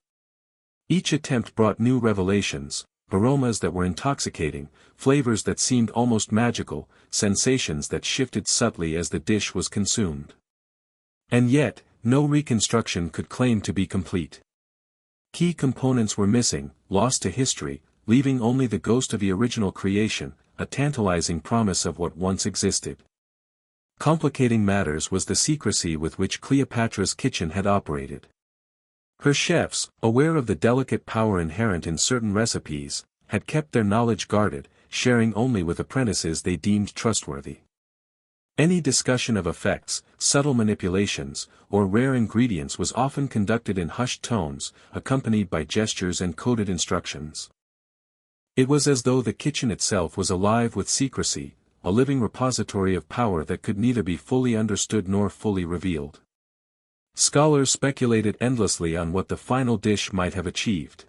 S1: Each attempt brought new revelations, aromas that were intoxicating, flavors that seemed almost magical, sensations that shifted subtly as the dish was consumed. And yet, no reconstruction could claim to be complete. Key components were missing, lost to history, leaving only the ghost of the original creation, a tantalizing promise of what once existed. Complicating matters was the secrecy with which Cleopatra's kitchen had operated. Her chefs, aware of the delicate power inherent in certain recipes, had kept their knowledge guarded, sharing only with apprentices they deemed trustworthy. Any discussion of effects, subtle manipulations, or rare ingredients was often conducted in hushed tones, accompanied by gestures and coded instructions. It was as though the kitchen itself was alive with secrecy, a living repository of power that could neither be fully understood nor fully revealed. Scholars speculated endlessly on what the final dish might have achieved.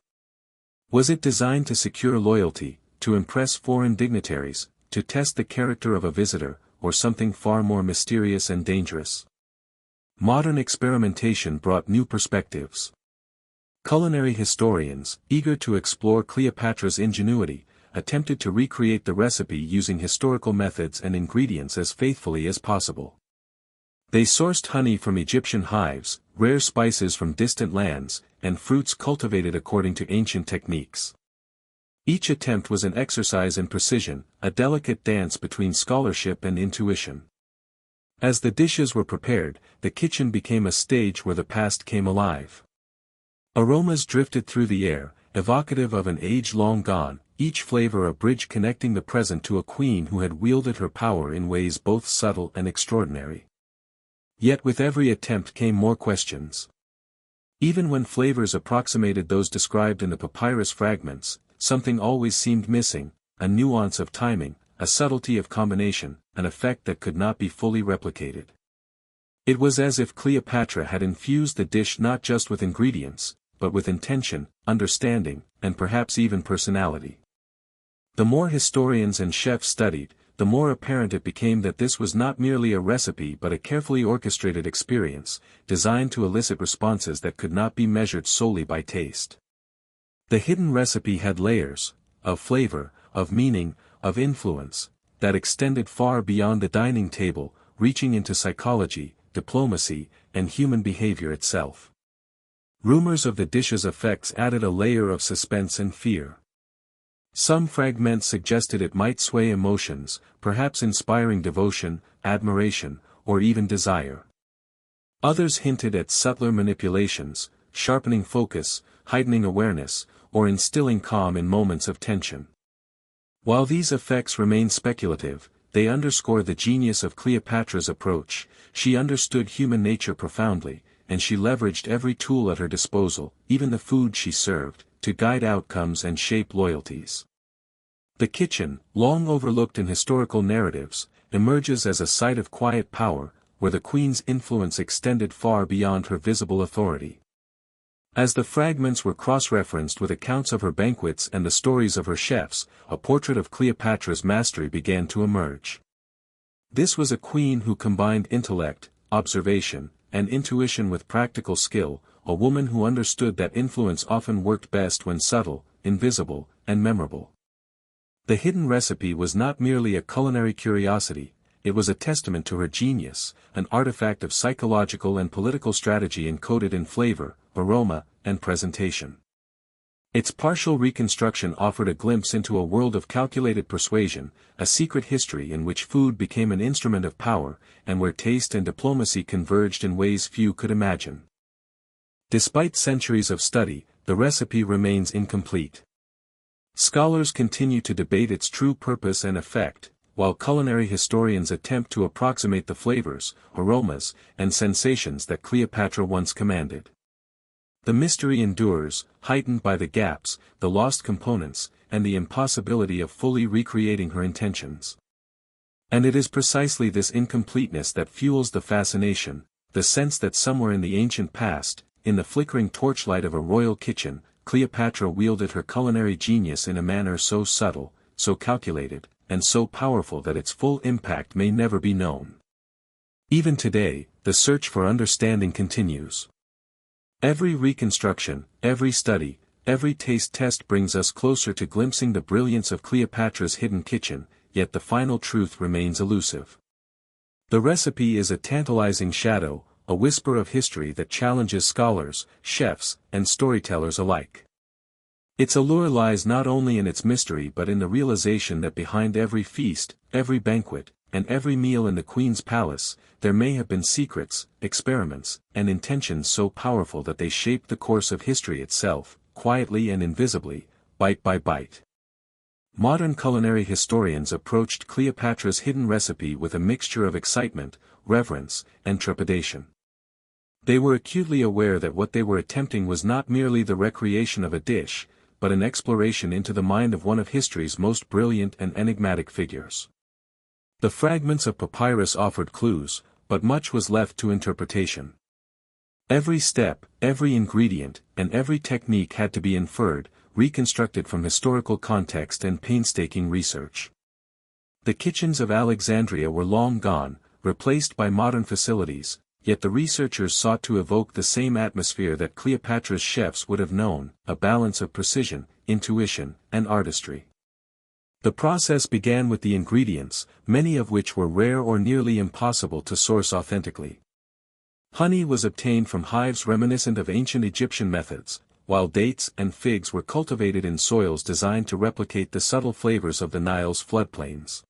S1: Was it designed to secure loyalty, to impress foreign dignitaries, to test the character of a visitor, or something far more mysterious and dangerous? Modern experimentation brought new perspectives. Culinary historians, eager to explore Cleopatra's ingenuity, attempted to recreate the recipe using historical methods and ingredients as faithfully as possible. They sourced honey from Egyptian hives, rare spices from distant lands, and fruits cultivated according to ancient techniques. Each attempt was an exercise in precision, a delicate dance between scholarship and intuition. As the dishes were prepared, the kitchen became a stage where the past came alive. Aromas drifted through the air, evocative of an age long gone, each flavor a bridge connecting the present to a queen who had wielded her power in ways both subtle and extraordinary. Yet with every attempt came more questions. Even when flavors approximated those described in the papyrus fragments, something always seemed missing, a nuance of timing, a subtlety of combination, an effect that could not be fully replicated. It was as if Cleopatra had infused the dish not just with ingredients, but with intention, understanding, and perhaps even personality. The more historians and chefs studied, the more apparent it became that this was not merely a recipe but a carefully orchestrated experience, designed to elicit responses that could not be measured solely by taste. The hidden recipe had layers, of flavor, of meaning, of influence, that extended far beyond the dining table, reaching into psychology, diplomacy, and human behavior itself. Rumors of the dish's effects added a layer of suspense and fear. Some fragments suggested it might sway emotions, perhaps inspiring devotion, admiration, or even desire. Others hinted at subtler manipulations, sharpening focus, heightening awareness, or instilling calm in moments of tension. While these effects remain speculative, they underscore the genius of Cleopatra's approach. She understood human nature profoundly, and she leveraged every tool at her disposal, even the food she served, to guide outcomes and shape loyalties. The kitchen, long overlooked in historical narratives, emerges as a site of quiet power, where the queen's influence extended far beyond her visible authority. As the fragments were cross-referenced with accounts of her banquets and the stories of her chefs, a portrait of Cleopatra's mastery began to emerge. This was a queen who combined intellect, observation, and intuition with practical skill, a woman who understood that influence often worked best when subtle, invisible, and memorable. The hidden recipe was not merely a culinary curiosity, it was a testament to her genius, an artifact of psychological and political strategy encoded in flavor, aroma, and presentation. Its partial reconstruction offered a glimpse into a world of calculated persuasion, a secret history in which food became an instrument of power, and where taste and diplomacy converged in ways few could imagine. Despite centuries of study, the recipe remains incomplete. Scholars continue to debate its true purpose and effect, while culinary historians attempt to approximate the flavors, aromas, and sensations that Cleopatra once commanded. The mystery endures, heightened by the gaps, the lost components, and the impossibility of fully recreating her intentions. And it is precisely this incompleteness that fuels the fascination, the sense that somewhere in the ancient past, in the flickering torchlight of a royal kitchen, Cleopatra wielded her culinary genius in a manner so subtle, so calculated, and so powerful that its full impact may never be known. Even today, the search for understanding continues. Every reconstruction, every study, every taste test brings us closer to glimpsing the brilliance of Cleopatra's hidden kitchen, yet the final truth remains elusive. The recipe is a tantalizing shadow, a whisper of history that challenges scholars, chefs, and storytellers alike. Its allure lies not only in its mystery but in the realization that behind every feast, every banquet, and every meal in the queen's palace, there may have been secrets, experiments, and intentions so powerful that they shaped the course of history itself, quietly and invisibly, bite by bite. Modern culinary historians approached Cleopatra's hidden recipe with a mixture of excitement, reverence, and trepidation. They were acutely aware that what they were attempting was not merely the recreation of a dish, but an exploration into the mind of one of history's most brilliant and enigmatic figures. The fragments of papyrus offered clues, but much was left to interpretation. Every step, every ingredient, and every technique had to be inferred, reconstructed from historical context and painstaking research. The kitchens of Alexandria were long gone, replaced by modern facilities, yet the researchers sought to evoke the same atmosphere that Cleopatra's chefs would have known, a balance of precision, intuition, and artistry. The process began with the ingredients, many of which were rare or nearly impossible to source authentically. Honey was obtained from hives reminiscent of ancient Egyptian methods, while dates and figs were cultivated in soils designed to replicate the subtle flavors of the Nile's floodplains.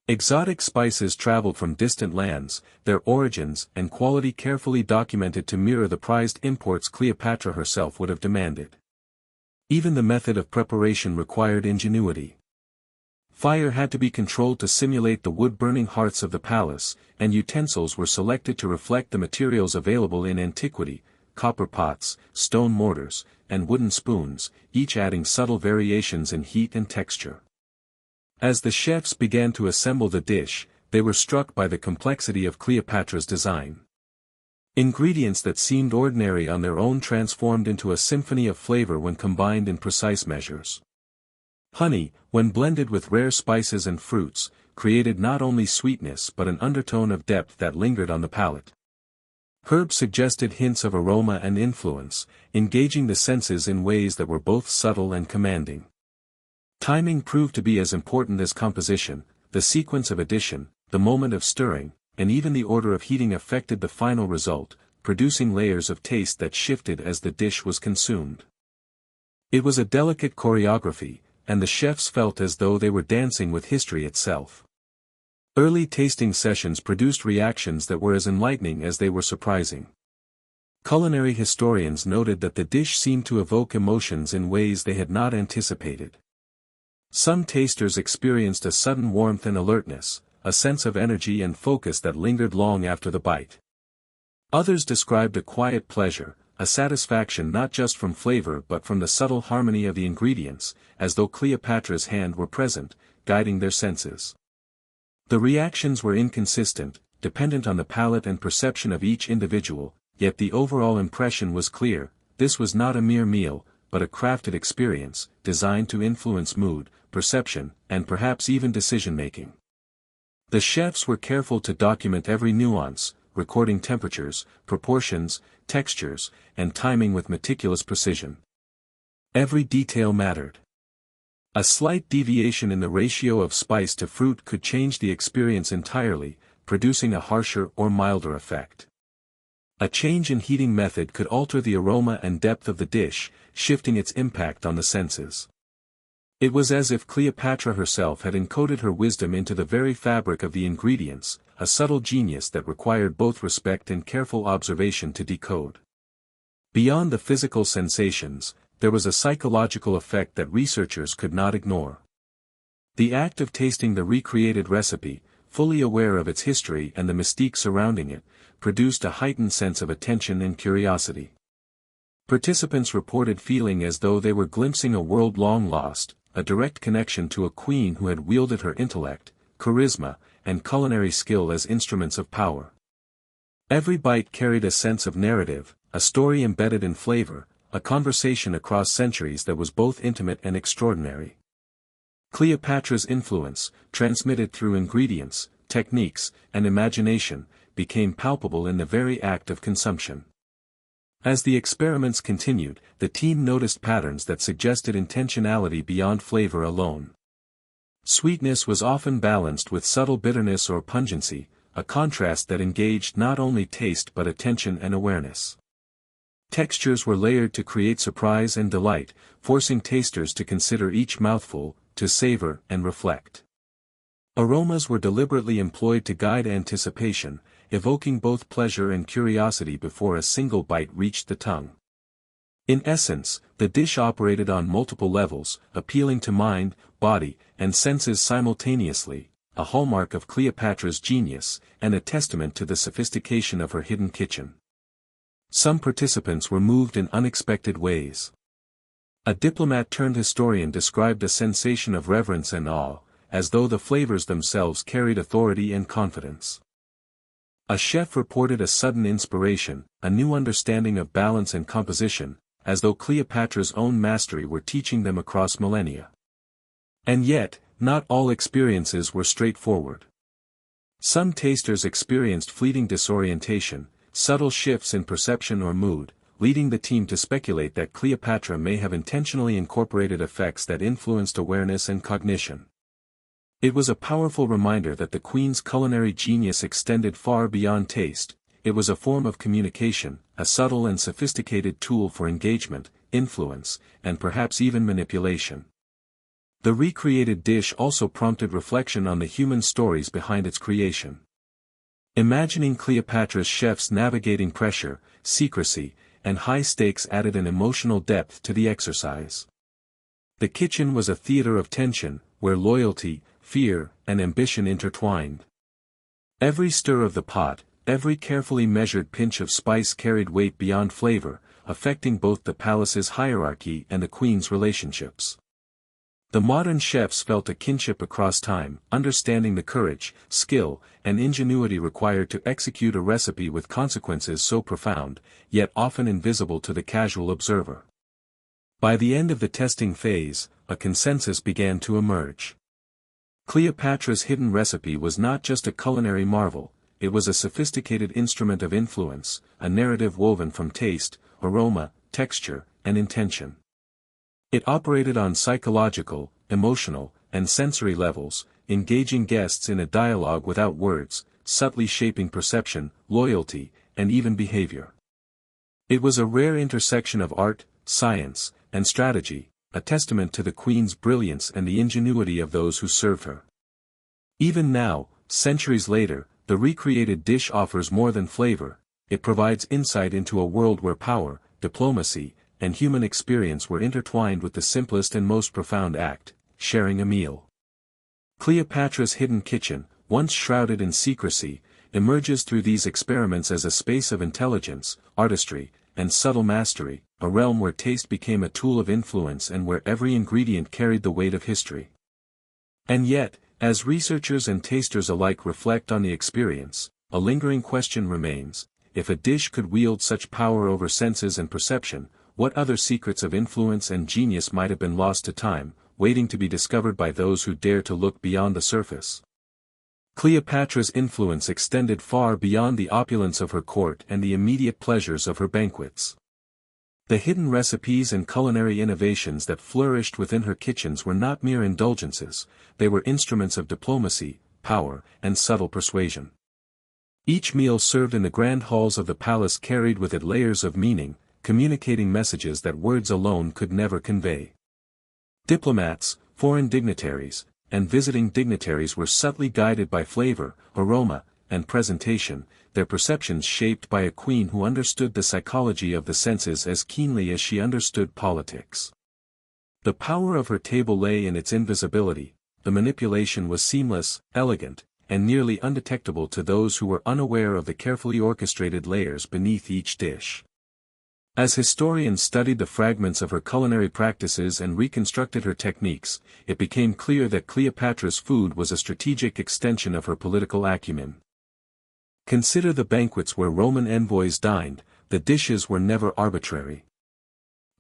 S1: Exotic spices traveled from distant lands, their origins and quality carefully documented to mirror the prized imports Cleopatra herself would have demanded. Even the method of preparation required ingenuity. Fire had to be controlled to simulate the wood-burning hearths of the palace, and utensils were selected to reflect the materials available in antiquity, copper pots, stone mortars, and wooden spoons, each adding subtle variations in heat and texture. As the chefs began to assemble the dish, they were struck by the complexity of Cleopatra's design. Ingredients that seemed ordinary on their own transformed into a symphony of flavor when combined in precise measures. Honey, when blended with rare spices and fruits, created not only sweetness but an undertone of depth that lingered on the palate. Herbs suggested hints of aroma and influence, engaging the senses in ways that were both subtle and commanding. Timing proved to be as important as composition, the sequence of addition, the moment of stirring, and even the order of heating affected the final result, producing layers of taste that shifted as the dish was consumed. It was a delicate choreography, and the chefs felt as though they were dancing with history itself. Early tasting sessions produced reactions that were as enlightening as they were surprising. Culinary historians noted that the dish seemed to evoke emotions in ways they had not anticipated. Some tasters experienced a sudden warmth and alertness, a sense of energy and focus that lingered long after the bite. Others described a quiet pleasure, a satisfaction not just from flavor but from the subtle harmony of the ingredients, as though Cleopatra's hand were present, guiding their senses. The reactions were inconsistent, dependent on the palate and perception of each individual, yet the overall impression was clear: this was not a mere meal, but a crafted experience, designed to influence mood, perception, and perhaps even decision-making. The chefs were careful to document every nuance, recording temperatures, proportions, textures, and timing with meticulous precision. Every detail mattered. A slight deviation in the ratio of spice to fruit could change the experience entirely, producing a harsher or milder effect. A change in heating method could alter the aroma and depth of the dish, shifting its impact on the senses. It was as if Cleopatra herself had encoded her wisdom into the very fabric of the ingredients, a subtle genius that required both respect and careful observation to decode. Beyond the physical sensations, there was a psychological effect that researchers could not ignore. The act of tasting the recreated recipe, fully aware of its history and the mystique surrounding it, produced a heightened sense of attention and curiosity. Participants reported feeling as though they were glimpsing a world long lost, a direct connection to a queen who had wielded her intellect, charisma, and culinary skill as instruments of power. Every bite carried a sense of narrative, a story embedded in flavor, a conversation across centuries that was both intimate and extraordinary. Cleopatra's influence, transmitted through ingredients, techniques, and imagination, became palpable in the very act of consumption. As the experiments continued, the team noticed patterns that suggested intentionality beyond flavor alone. Sweetness was often balanced with subtle bitterness or pungency, a contrast that engaged not only taste but attention and awareness. Textures were layered to create surprise and delight, forcing tasters to consider each mouthful, to savor and reflect. Aromas were deliberately employed to guide anticipation, evoking both pleasure and curiosity before a single bite reached the tongue. In essence, the dish operated on multiple levels, appealing to mind, body, and senses simultaneously, a hallmark of Cleopatra's genius, and a testament to the sophistication of her hidden kitchen. Some participants were moved in unexpected ways. A diplomat-turned-historian described a sensation of reverence and awe, as though the flavors themselves carried authority and confidence. A chef reported a sudden inspiration, a new understanding of balance and composition, as though Cleopatra's own mastery were teaching them across millennia. And yet, not all experiences were straightforward. Some tasters experienced fleeting disorientation, subtle shifts in perception or mood, leading the team to speculate that Cleopatra may have intentionally incorporated effects that influenced awareness and cognition. It was a powerful reminder that the Queen's culinary genius extended far beyond taste. It was a form of communication, a subtle and sophisticated tool for engagement, influence, and perhaps even manipulation. The recreated dish also prompted reflection on the human stories behind its creation. Imagining Cleopatra's chefs navigating pressure, secrecy, and high stakes added an emotional depth to the exercise. The kitchen was a theater of tension, where loyalty, fear, and ambition intertwined. Every stir of the pot, every carefully measured pinch of spice carried weight beyond flavor, affecting both the palace's hierarchy and the Queen's relationships. The modern chefs felt a kinship across time, understanding the courage, skill, and ingenuity required to execute a recipe with consequences so profound, yet often invisible to the casual observer. By the end of the testing phase, a consensus began to emerge. Cleopatra's hidden recipe was not just a culinary marvel, it was a sophisticated instrument of influence, a narrative woven from taste, aroma, texture, and intention. It operated on psychological, emotional, and sensory levels, engaging guests in a dialogue without words, subtly shaping perception, loyalty, and even behavior. It was a rare intersection of art, science, and strategy, a testament to the queen's brilliance and the ingenuity of those who served her. Even now, centuries later, the recreated dish offers more than flavor, it provides insight into a world where power, diplomacy, and human experience were intertwined with the simplest and most profound act, sharing a meal. Cleopatra's hidden kitchen, once shrouded in secrecy, emerges through these experiments as a space of intelligence, artistry, and subtle mastery, a realm where taste became a tool of influence and where every ingredient carried the weight of history. And yet, as researchers and tasters alike reflect on the experience, a lingering question remains: if a dish could wield such power over senses and perception, what other secrets of influence and genius might have been lost to time, waiting to be discovered by those who dare to look beyond the surface? Cleopatra's influence extended far beyond the opulence of her court and the immediate pleasures of her banquets. The hidden recipes and culinary innovations that flourished within her kitchens were not mere indulgences, they were instruments of diplomacy, power, and subtle persuasion. Each meal served in the grand halls of the palace carried with it layers of meaning, communicating messages that words alone could never convey. Diplomats, foreign dignitaries, and visiting dignitaries were subtly guided by flavor, aroma, and presentation, their perceptions shaped by a queen who understood the psychology of the senses as keenly as she understood politics. The power of her table lay in its invisibility, the manipulation was seamless, elegant, and nearly undetectable to those who were unaware of the carefully orchestrated layers beneath each dish. As historians studied the fragments of her culinary practices and reconstructed her techniques, it became clear that Cleopatra's food was a strategic extension of her political acumen. Consider the banquets where Roman envoys dined, the dishes were never arbitrary.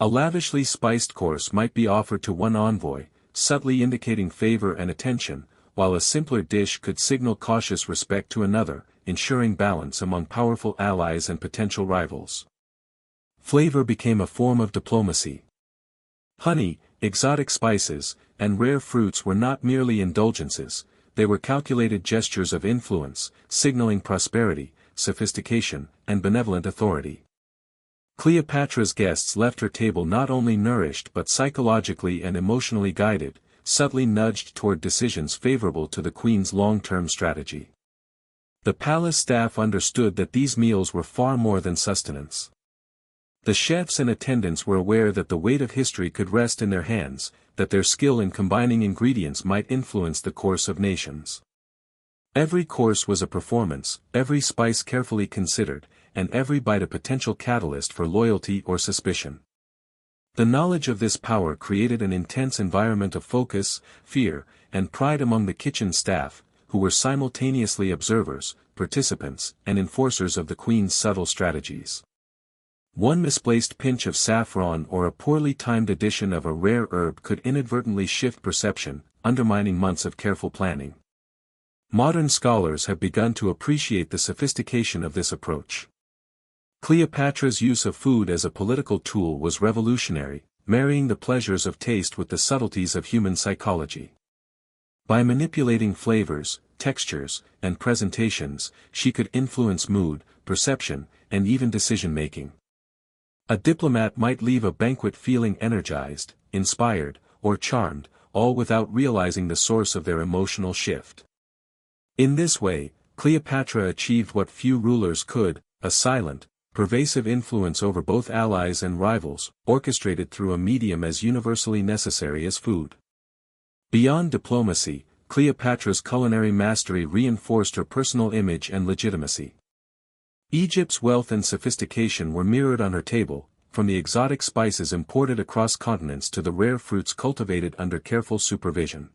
S1: A lavishly spiced course might be offered to one envoy, subtly indicating favor and attention, while a simpler dish could signal cautious respect to another, ensuring balance among powerful allies and potential rivals. Flavor became a form of diplomacy. Honey, exotic spices, and rare fruits were not merely indulgences, they were calculated gestures of influence, signaling prosperity, sophistication, and benevolent authority. Cleopatra's guests left her table not only nourished but psychologically and emotionally guided, subtly nudged toward decisions favorable to the queen's long-term strategy. The palace staff understood that these meals were far more than sustenance. The chefs and attendants were aware that the weight of history could rest in their hands, that their skill in combining ingredients might influence the course of nations. Every course was a performance, every spice carefully considered, and every bite a potential catalyst for loyalty or suspicion. The knowledge of this power created an intense environment of focus, fear, and pride among the kitchen staff, who were simultaneously observers, participants, and enforcers of the queen's subtle strategies. One misplaced pinch of saffron or a poorly timed addition of a rare herb could inadvertently shift perception, undermining months of careful planning. Modern scholars have begun to appreciate the sophistication of this approach. Cleopatra's use of food as a political tool was revolutionary, marrying the pleasures of taste with the subtleties of human psychology. By manipulating flavors, textures, and presentations, she could influence mood, perception, and even decision-making. A diplomat might leave a banquet feeling energized, inspired, or charmed, all without realizing the source of their emotional shift. In this way, Cleopatra achieved what few rulers could, a silent, pervasive influence over both allies and rivals, orchestrated through a medium as universally necessary as food. Beyond diplomacy, Cleopatra's culinary mastery reinforced her personal image and legitimacy. Egypt's wealth and sophistication were mirrored on her table, from the exotic spices imported across continents to the rare fruits cultivated under careful supervision.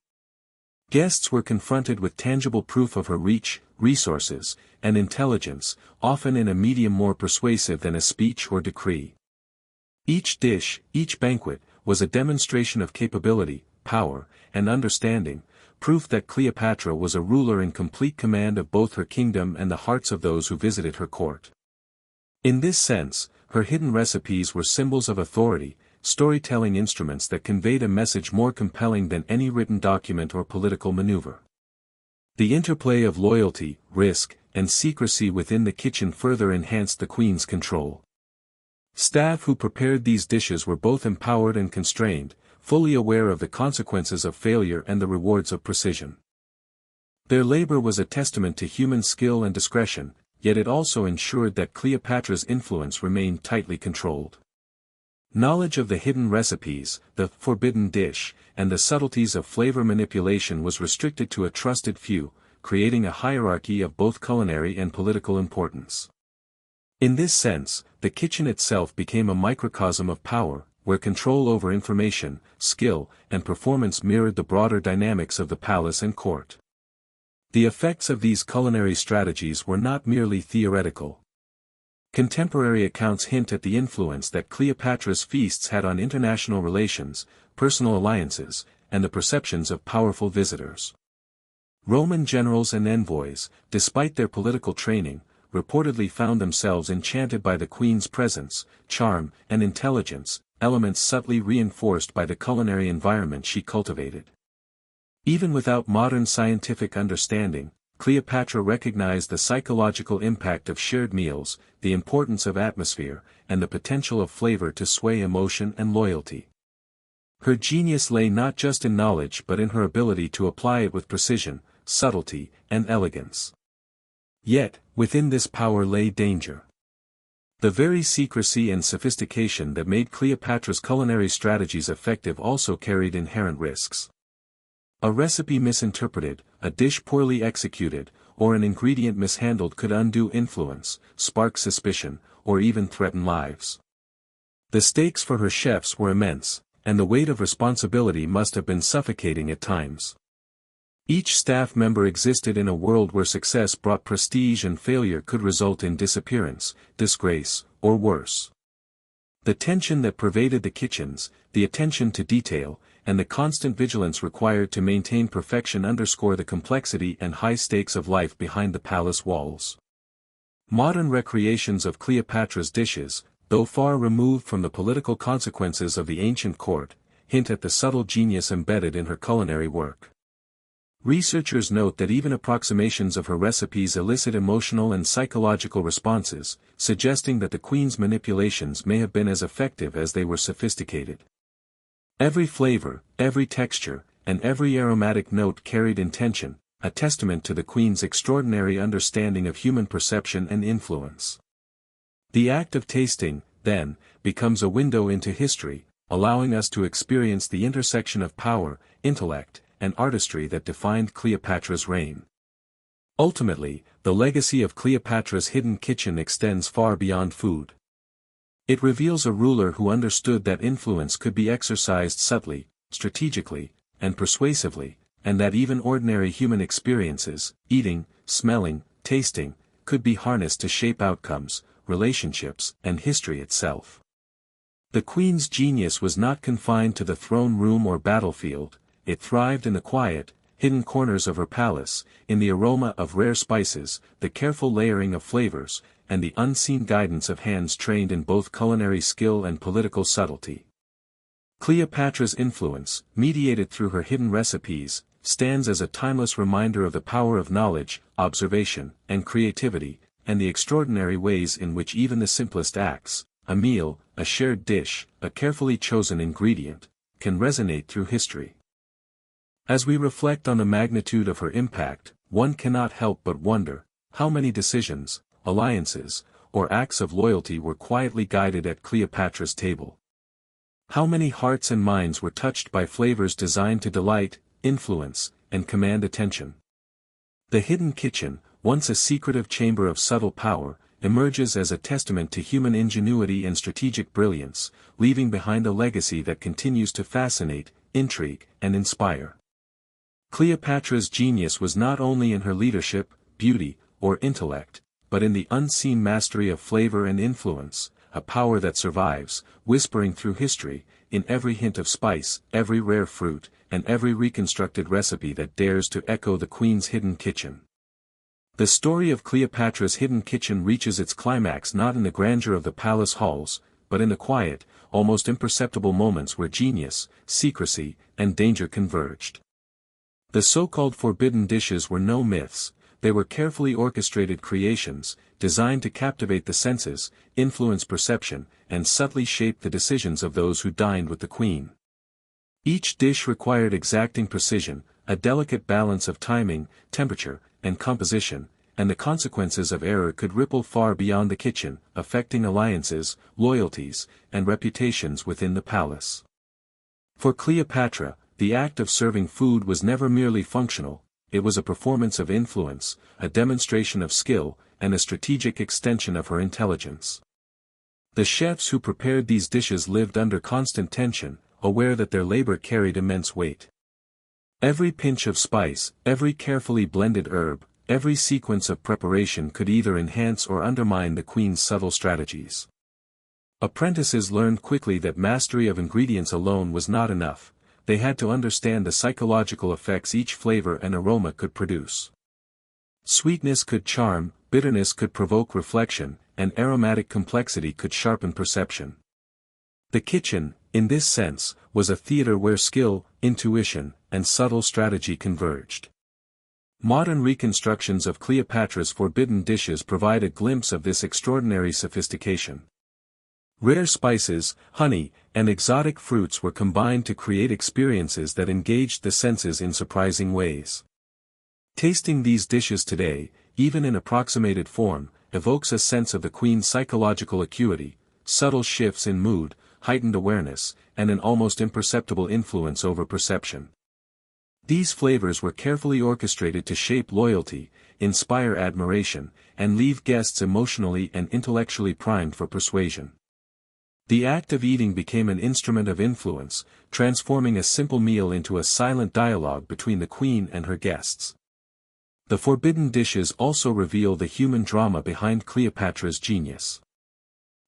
S1: Guests were confronted with tangible proof of her reach, resources, and intelligence, often in a medium more persuasive than a speech or decree. Each dish, each banquet, was a demonstration of capability, power, and understanding, proof that Cleopatra was a ruler in complete command of both her kingdom and the hearts of those who visited her court. In this sense, her hidden recipes were symbols of authority, storytelling instruments that conveyed a message more compelling than any written document or political maneuver. The interplay of loyalty, risk, and secrecy within the kitchen further enhanced the queen's control. Staff who prepared these dishes were both empowered and constrained, fully aware of the consequences of failure and the rewards of precision. Their labor was a testament to human skill and discretion, yet it also ensured that Cleopatra's influence remained tightly controlled. Knowledge of the hidden recipes, the forbidden dish, and the subtleties of flavor manipulation was restricted to a trusted few, creating a hierarchy of both culinary and political importance. In this sense, the kitchen itself became a microcosm of power, where control over information, skill, and performance mirrored the broader dynamics of the palace and court. The effects of these culinary strategies were not merely theoretical. Contemporary accounts hint at the influence that Cleopatra's feasts had on international relations, personal alliances, and the perceptions of powerful visitors. Roman generals and envoys, despite their political training, reportedly found themselves enchanted by the queen's presence, charm, and intelligence, elements subtly reinforced by the culinary environment she cultivated. Even without modern scientific understanding, Cleopatra recognized the psychological impact of shared meals, the importance of atmosphere, and the potential of flavor to sway emotion and loyalty. Her genius lay not just in knowledge but in her ability to apply it with precision, subtlety, and elegance. Yet, within this power lay danger. The very secrecy and sophistication that made Cleopatra's culinary strategies effective also carried inherent risks. A recipe misinterpreted, a dish poorly executed, or an ingredient mishandled could undo influence, spark suspicion, or even threaten lives. The stakes for her chefs were immense, and the weight of responsibility must have been suffocating at times. Each staff member existed in a world where success brought prestige and failure could result in disappearance, disgrace, or worse. The tension that pervaded the kitchens, the attention to detail, and the constant vigilance required to maintain perfection underscore the complexity and high stakes of life behind the palace walls. Modern recreations of Cleopatra's dishes, though far removed from the political consequences of the ancient court, hint at the subtle genius embedded in her culinary work. Researchers note that even approximations of her recipes elicit emotional and psychological responses, suggesting that the queen's manipulations may have been as effective as they were sophisticated. Every flavor, every texture, and every aromatic note carried intention, a testament to the queen's extraordinary understanding of human perception and influence. The act of tasting, then, becomes a window into history, allowing us to experience the intersection of power, intellect, and artistry that defined Cleopatra's reign. Ultimately, the legacy of Cleopatra's hidden kitchen extends far beyond food. It reveals a ruler who understood that influence could be exercised subtly, strategically, and persuasively, and that even ordinary human experiences, eating, smelling, tasting, could be harnessed to shape outcomes, relationships, and history itself. The queen's genius was not confined to the throne room or battlefield. It thrived in the quiet, hidden corners of her palace, in the aroma of rare spices, the careful layering of flavors, and the unseen guidance of hands trained in both culinary skill and political subtlety. Cleopatra's influence, mediated through her hidden recipes, stands as a timeless reminder of the power of knowledge, observation, and creativity, and the extraordinary ways in which even the simplest acts, a meal, a shared dish, a carefully chosen ingredient, can resonate through history. As we reflect on the magnitude of her impact, one cannot help but wonder, how many decisions, alliances, or acts of loyalty were quietly guided at Cleopatra's table? How many hearts and minds were touched by flavors designed to delight, influence, and command attention? The hidden kitchen, once a secretive chamber of subtle power, emerges as a testament to human ingenuity and strategic brilliance, leaving behind a legacy that continues to fascinate, intrigue, and inspire. Cleopatra's genius was not only in her leadership, beauty, or intellect, but in the unseen mastery of flavor and influence, a power that survives, whispering through history, in every hint of spice, every rare fruit, and every reconstructed recipe that dares to echo the queen's hidden kitchen. The story of Cleopatra's hidden kitchen reaches its climax not in the grandeur of the palace halls, but in the quiet, almost imperceptible moments where genius, secrecy, and danger converged. The so-called forbidden dishes were no myths, they were carefully orchestrated creations, designed to captivate the senses, influence perception, and subtly shape the decisions of those who dined with the queen. Each dish required exacting precision, a delicate balance of timing, temperature, and composition, and the consequences of error could ripple far beyond the kitchen, affecting alliances, loyalties, and reputations within the palace. For Cleopatra, the act of serving food was never merely functional, it was a performance of influence, a demonstration of skill, and a strategic extension of her intelligence. The chefs who prepared these dishes lived under constant tension, aware that their labor carried immense weight. Every pinch of spice, every carefully blended herb, every sequence of preparation could either enhance or undermine the queen's subtle strategies. Apprentices learned quickly that mastery of ingredients alone was not enough, they had to understand the psychological effects each flavor and aroma could produce. Sweetness could charm, bitterness could provoke reflection, and aromatic complexity could sharpen perception. The kitchen, in this sense, was a theater where skill, intuition, and subtle strategy converged. Modern reconstructions of Cleopatra's forbidden dishes provide a glimpse of this extraordinary sophistication. Rare spices, honey, and exotic fruits were combined to create experiences that engaged the senses in surprising ways. Tasting these dishes today, even in approximated form, evokes a sense of the queen's psychological acuity, subtle shifts in mood, heightened awareness, and an almost imperceptible influence over perception. These flavors were carefully orchestrated to shape loyalty, inspire admiration, and leave guests emotionally and intellectually primed for persuasion. The act of eating became an instrument of influence, transforming a simple meal into a silent dialogue between the queen and her guests. The forbidden dishes also reveal the human drama behind Cleopatra's genius.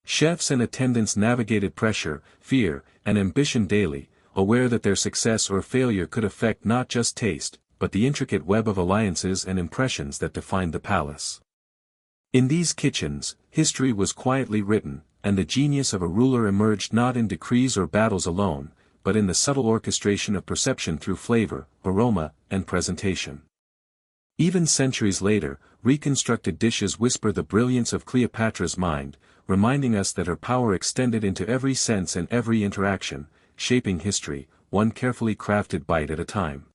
S1: Chefs and attendants navigated pressure, fear, and ambition daily, aware that their success or failure could affect not just taste, but the intricate web of alliances and impressions that defined the palace. In these kitchens, history was quietly written, and the genius of a ruler emerged not in decrees or battles alone, but in the subtle orchestration of perception through flavor, aroma, and presentation. Even centuries later, reconstructed dishes whisper the brilliance of Cleopatra's mind, reminding us that her power extended into every sense and every interaction, shaping history, one carefully crafted bite at a time.